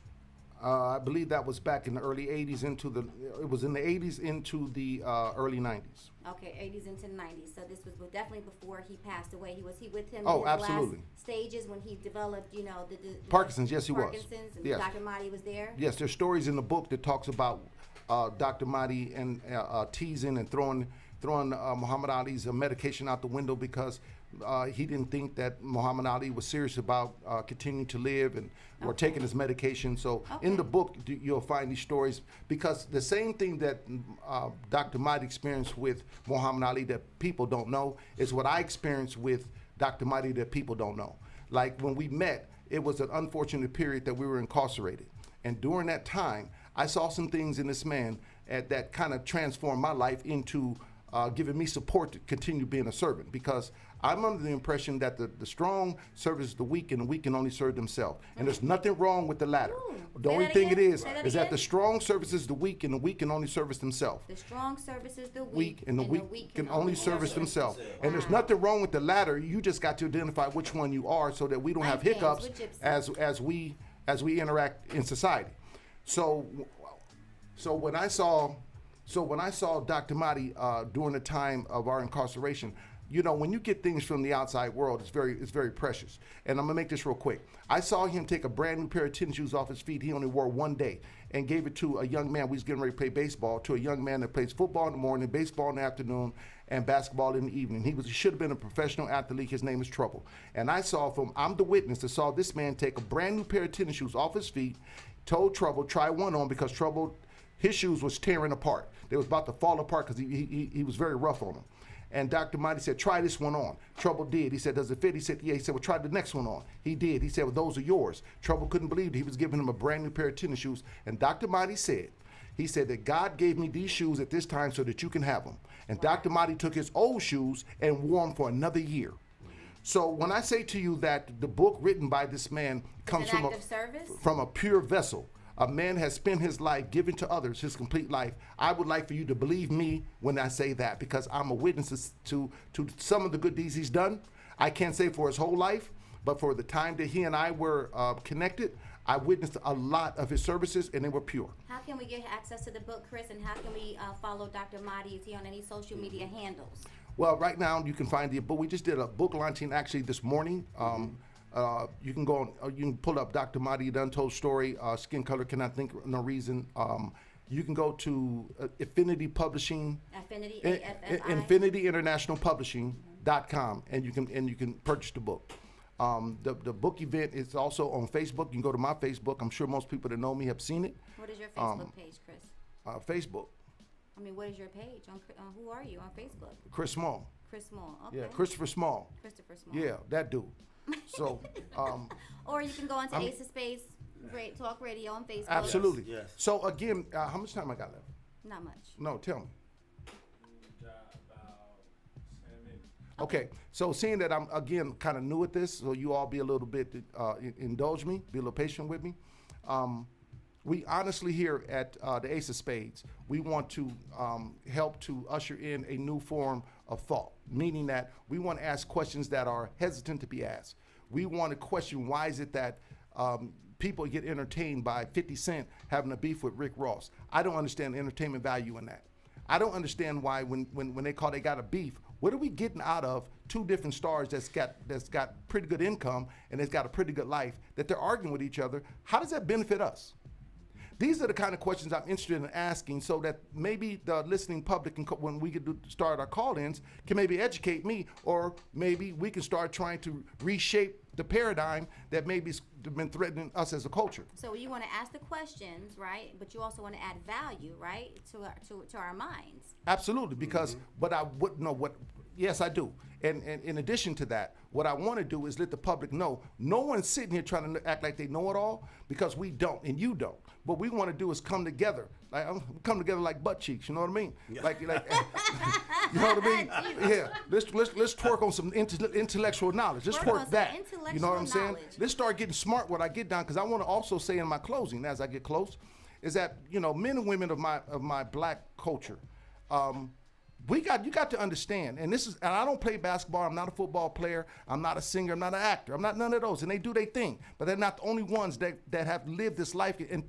I believe that was back in the early 80s it was in the 80s into the early 90s. Okay, 80s into 90s. So this was definitely before he passed away. Was he with him in his absolutely. last stages when he developed, the Parkinson's? Yes, he Parkinson's, was. and yes. Dr. Mahdi was there? Yes, there's stories in the book that talks about Dr. Mahdi and teasing and throwing Muhammad Ali's medication out the window because he didn't think that Muhammad Ali was serious about continuing to live and or taking his medication. So in the book, you'll find these stories because the same thing that Dr. Mahdi experienced with Muhammad Ali that people don't know is what I experienced with Dr. Mahdi that people don't know. Like when we met, it was an unfortunate period that we were incarcerated. And during that time, I saw some things in this man that kind of transformed my life into giving me support to continue being a servant because I'm under the impression that the strong serves the weak and the weak can only serve themselves. And there's nothing wrong with the latter. The only thing it is that the strong services the weak and the weak can only service themselves. The strong services the weak and the weak can only service themselves. And there's nothing wrong with the latter. You just got to identify which one you are so that we don't have hiccups as we interact in society. So when I saw Dr. Mahdi during the time of our incarceration, when you get things from the outside world, it's very precious. And I'm gonna make this real quick. I saw him take a brand new pair of tennis shoes off his feet. He only wore one day, and gave it to a young man. We was getting ready to play baseball. To a young man that plays football in the morning, baseball in the afternoon, and basketball in the evening. He should have been a professional athlete. His name is Trouble. And I saw I'm the witness that saw this man take a brand new pair of tennis shoes off his feet. Told Trouble try one on because Trouble, his shoes was tearing apart. They was about to fall apart because he was very rough on them. And Dr. Mahdi said, try this one on. Trouble did. He said, does it fit? He said, yeah. He said, well, try the next one on. He did. He said, well, those are yours. Trouble couldn't believe it. He was giving him a brand new pair of tennis shoes. And Dr. Mahdi said that God gave me these shoes at this time so that you can have them. And Dr. Mahdi took his old shoes and wore them for another year. So when I say to you that the book written by this man comes from a pure vessel, a man has spent his life giving to others, his complete life. I would like for you to believe me when I say that because I'm a witness to some of the good deeds he's done. I can't say for his whole life, but for the time that he and I were connected, I witnessed a lot of his services and they were pure. How can we get access to the book, Chris, and how can we follow Dr. Mahdi? Is he on any social media handles? Well, right now you can find the book. We just did a book launching actually this morning. You can go on, you can pull up Dr. Mahdi, The Untold Story, Skin Color Cannot Think No Reason. You can go to Affinity Publishing, Infinity International Publishing.com, and you can purchase the book. The book event is also on Facebook. You can go to my Facebook. I'm sure most people that know me have seen it. What is your Facebook page, Chris? Facebook. I mean, what is your page? Who are you on Facebook? Chris Small. Chris Small, okay. Yeah, Christopher Small. Christopher Small. Yeah, that dude. So, or you can go onto Ace of Space Great Talk Radio on Facebook. Absolutely. Yes. So again, how much time I got left? Not much. No, tell me. Okay, so seeing that I'm again kind of new at this, so you all be a little bit indulge me, be a little patient with me. We honestly here at the Ace of Spades, we want to help to usher in a new form of thought, meaning that we want to ask questions that are hesitant to be asked. We want to question, why is it that people get entertained by 50 Cent having a beef with Rick Ross? I don't understand the entertainment value in that. I don't understand why when they got a beef, what are we getting out of two different stars that's got pretty good income and that's got a pretty good life, that they're arguing with each other? How does that benefit us? These are the kind of questions I'm interested in asking, so that maybe the listening public, when we start our call-ins, can maybe educate me, or maybe we can start trying to reshape the paradigm that maybe's been threatening us as a culture. So you want to ask the questions, right? But you also want to add value, right, to our minds. Absolutely, because but I wouldn't know what. Yes, I do. And in addition to that, what I want to do is let the public know no one's sitting here trying to act like they know it all, because we don't and you don't. What we want to do is come together, like butt cheeks. You know what I mean? Yeah. Like you know what I mean? Yeah. Let's twerk on some intellectual knowledge. Let's twerk that. You know what I'm saying? Let's start getting smart when I get down, because I want to also say in my closing, as I get close, is that men and women of my black culture. You got to understand, and I don't play basketball, I'm not a football player, I'm not a singer, I'm not an actor, I'm not none of those, and they do their thing, but they're not the only ones that have lived this life and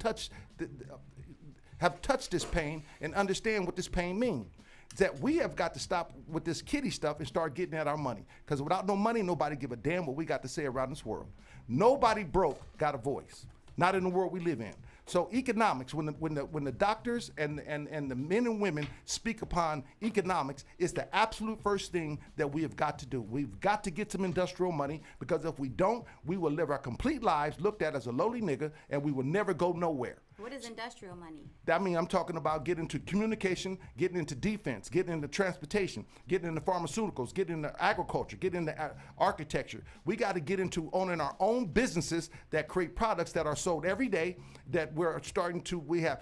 have touched this pain and understand what this pain means. That we have got to stop with this kiddie stuff and start getting at our money, because without no money, nobody give a damn what we got to say around this world. Nobody broke got a voice, not in the world we live in. So economics, when the doctors and the men and women speak upon economics, is the absolute first thing that we have got to do. We've got to get some industrial money, because if we don't, we will live our complete lives looked at as a lowly nigga, and we will never go nowhere. What is industrial money? I mean, I'm talking about getting into communication, getting into defense, getting into transportation, getting into pharmaceuticals, getting into agriculture, getting into architecture. We got to get into owning our own businesses that create products that are sold every day, that we're starting to, we have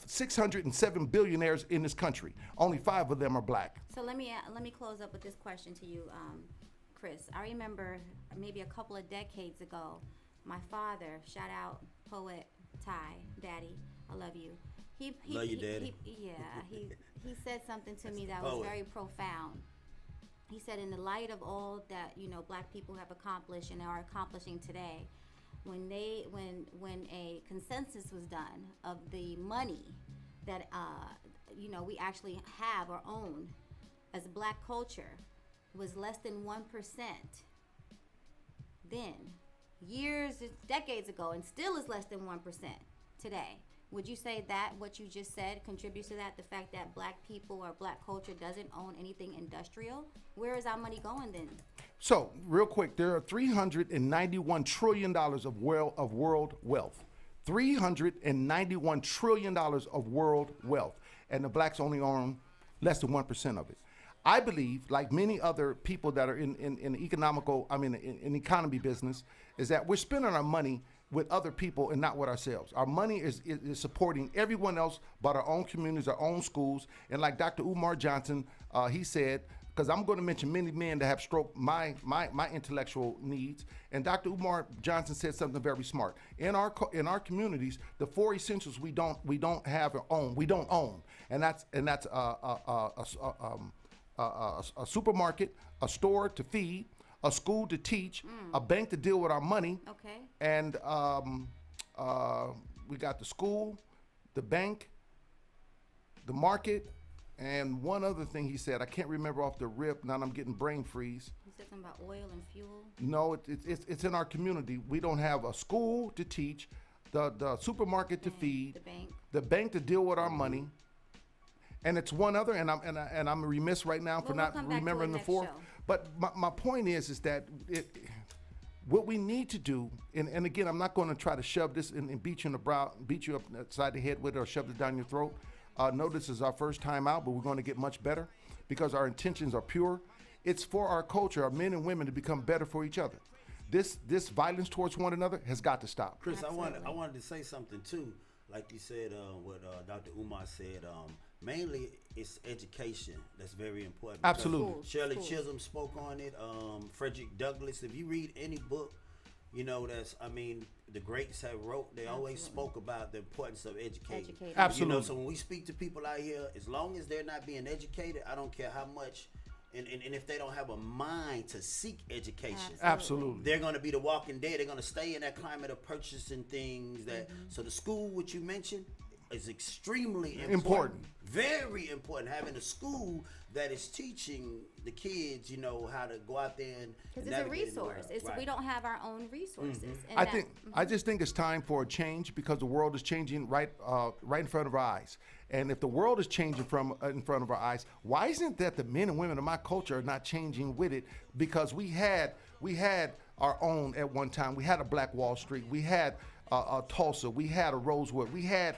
607 billionaires in this country. Only 5 of them are black. So let me close up with this question to you, Chris. I remember maybe a couple of decades ago, my father, shout out poet Ty, Daddy, I love you. Love you, Daddy. He said something to me that was very profound. He said, in the light of all that black people have accomplished and are accomplishing today, when a consensus was done of the money that we actually have or own as a black culture was less than 1%. Then, decades ago, and still is less than 1% today. Would you say that what you just said contributes to that? The fact that black people or black culture doesn't own anything industrial? Where is our money going then? So, real quick, there are $391 trillion of world wealth. $391 trillion of world wealth. And the blacks only own less than 1% of it. I believe, like many other people that are in economy business, is that we're spending our money with other people and not with ourselves. Our money is supporting everyone else but our own communities, our own schools. And like Dr. Umar Johnson, he said, because I'm going to mention many men that have stroked my intellectual needs. And Dr. Umar Johnson said something very smart. In our communities, the 4 essentials we don't have or own. We don't own, and that's a supermarket, a store to feed, a school to teach, a bank to deal with our money. Okay. And we got the school, the bank, the market, and one other thing he said. I can't remember off the rip. Now I'm getting brain freeze. He said something about oil and fuel. No, it's in our community. We don't have a school to teach, the supermarket to feed, the bank to deal with our money. And it's one other, and I'm remiss right now for not remembering the 4th. But my point is that what we need to do, and again, I'm not going to try to shove this and beat you in the brow, beat you upside the head with it, or shove it down your throat. No, this is our first time out, but we're going to get much better because our intentions are pure. It's for our culture, our men and women, to become better for each other. This violence towards one another has got to stop. Chris, I wanted to say something too. Like you said, what Dr. Umar said, mainly it's education that's very important. Absolutely. Shirley Chisholm spoke on it. Frederick Douglass. If you read any book, the greats have wrote. They always spoke about the importance of educating. Absolutely. So when we speak to people out here, as long as they're not being educated, I don't care how much and if they don't have a mind to seek education, Absolutely. they're going to be the walking dead. They're going to stay in that climate of purchasing things. So the school, which you mentioned, is extremely important. Very important. Having a school that is teaching the kids, how to go out there and because it's a resource. We don't have our own resources. I just think it's time for a change because the world is changing right in front of our eyes. And if the world is changing in front of our eyes, why isn't it that the men and women of my culture are not changing with it? Because we had our own at one time. We had a Black Wall Street. We had a Tulsa. We had a Rosewood. We had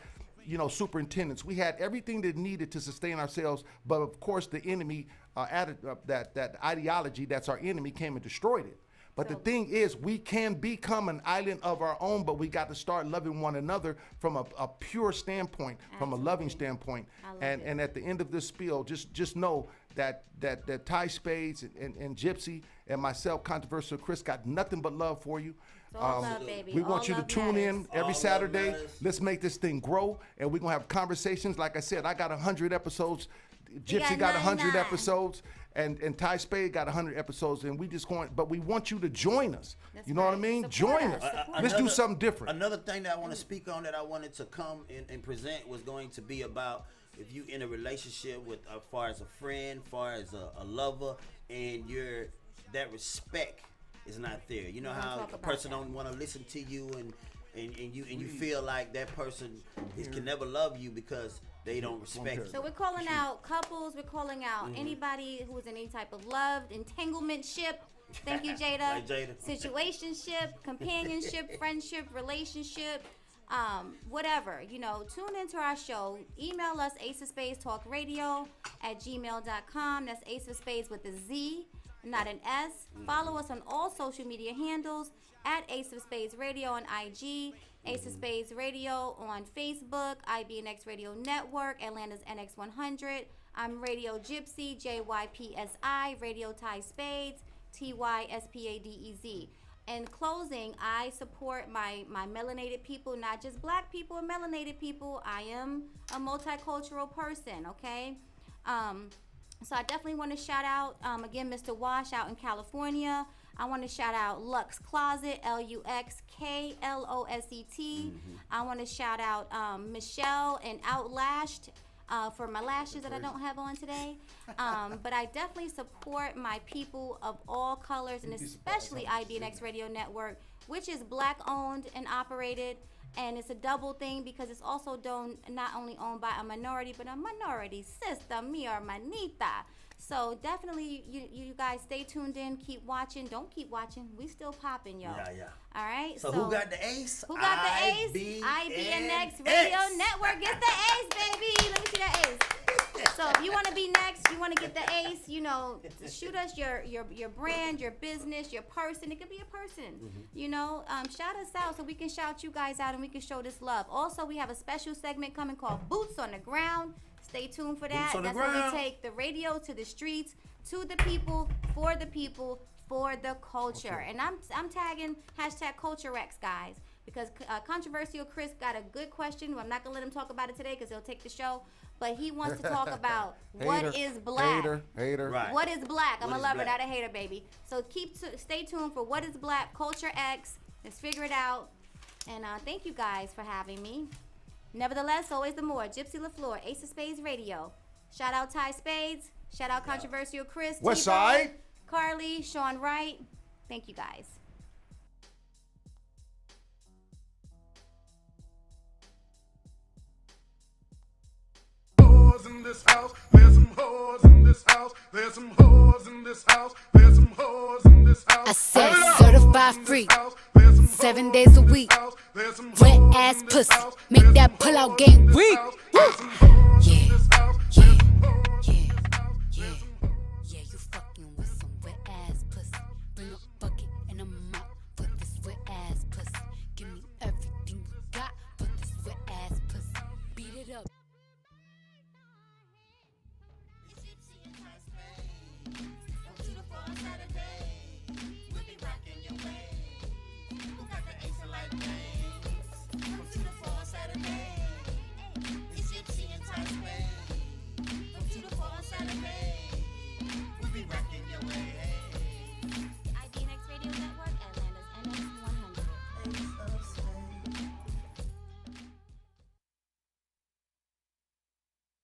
superintendents. We had everything that needed to sustain ourselves, but of course the enemy added that ideology that's our enemy came and destroyed it. But the thing is, we can become an island of our own, but we got to start loving one another from a pure standpoint, from a loving standpoint. And at the end of this spiel, just know that Ty Spades and Gypsy and myself, Controversial Chris, got nothing but love for you. All love, baby. We want you to tune in every Saturday. matters. Let's make this thing grow, and we're going to have conversations. Like I said, I got 100 episodes. Gypsy got 100 episodes, and Ty Spade got 100 episodes, and we just going. But we want you to join us. That's you know what I right. mean? Support Join us. us. Support Let's do something different. Another thing that I want to speak on that I wanted to come and present was going to be about if you in a relationship with, as far as a friend, far as a lover, and that respect is not there. You know how a person don't want to listen to you, and you feel like that person can never love you because they don't respect you. So we're calling out couples. We're calling out anybody who's in any type of love, entanglementship. Thank you, Jada. Right, Jada. Situationship, companionship, friendship, relationship, whatever. Tune into our show. Email us aceofspadestalkradio@gmail.com. That's Ace of Spades with a Z, not an S. Follow us on all social media handles at Ace of Spades Radio on IG, Ace of Spades Radio on Facebook, IBNX Radio Network, Atlanta's NX100. I'm Radio Gypsy, JYPSI, Radio Ty Spades, TYSPADEZ. In closing, I support my melanated people, not just black people and melanated people. I am a multicultural person, okay? So I definitely want to shout out, again, Mr. Wash out in California. I want to shout out Lux Closet, LUXKLOSET. I want to shout out Michelle and Outlashed for my lashes that I don't have on today. But I definitely support my people of all colors, and especially IBNX Radio Network, which is black owned and operated. And it's a double thing because it's also not only owned by a minority, but a minority sister, mi hermanita. So definitely, you guys stay tuned in, keep watching. Don't keep watching. We still popping, y'all. Yeah. All right. So who got the ace? Who got the ace? IBNX Radio Network. Get the ace, baby. Let me see that ace. So if you want to be next, you want to get the ace, shoot us your brand, your business, your person. It could be a person. Shout us out so we can shout you guys out and we can show this love. Also, we have a special segment coming called Boots on the Ground. Stay tuned for that. That's where we take the radio to the streets, to the people, for the culture. And I'm tagging #CultureX, guys, because Controversial Chris got a good question. I'm not going to let him talk about it today because he'll take the show. But he wants to talk about what is black. Hater. Right. What is black? I'm a lover, black? not a hater, baby. So stay tuned for What is Black, Culture X. Let's figure it out. And thank you guys for having me. Nevertheless, always the more. Gypsy LaFleur, Ace of Spades Radio. Shout out Ty Spades. Shout out Controversial Chris. West Tebow, Side. Carly, Sean Wright. Thank you guys. In this house, there's some whores in this house, there's some whores in this house, there's some whores in this house. I said certified freak, 7 days a week, wet ass pussy, make that pull out game weak. Yeah.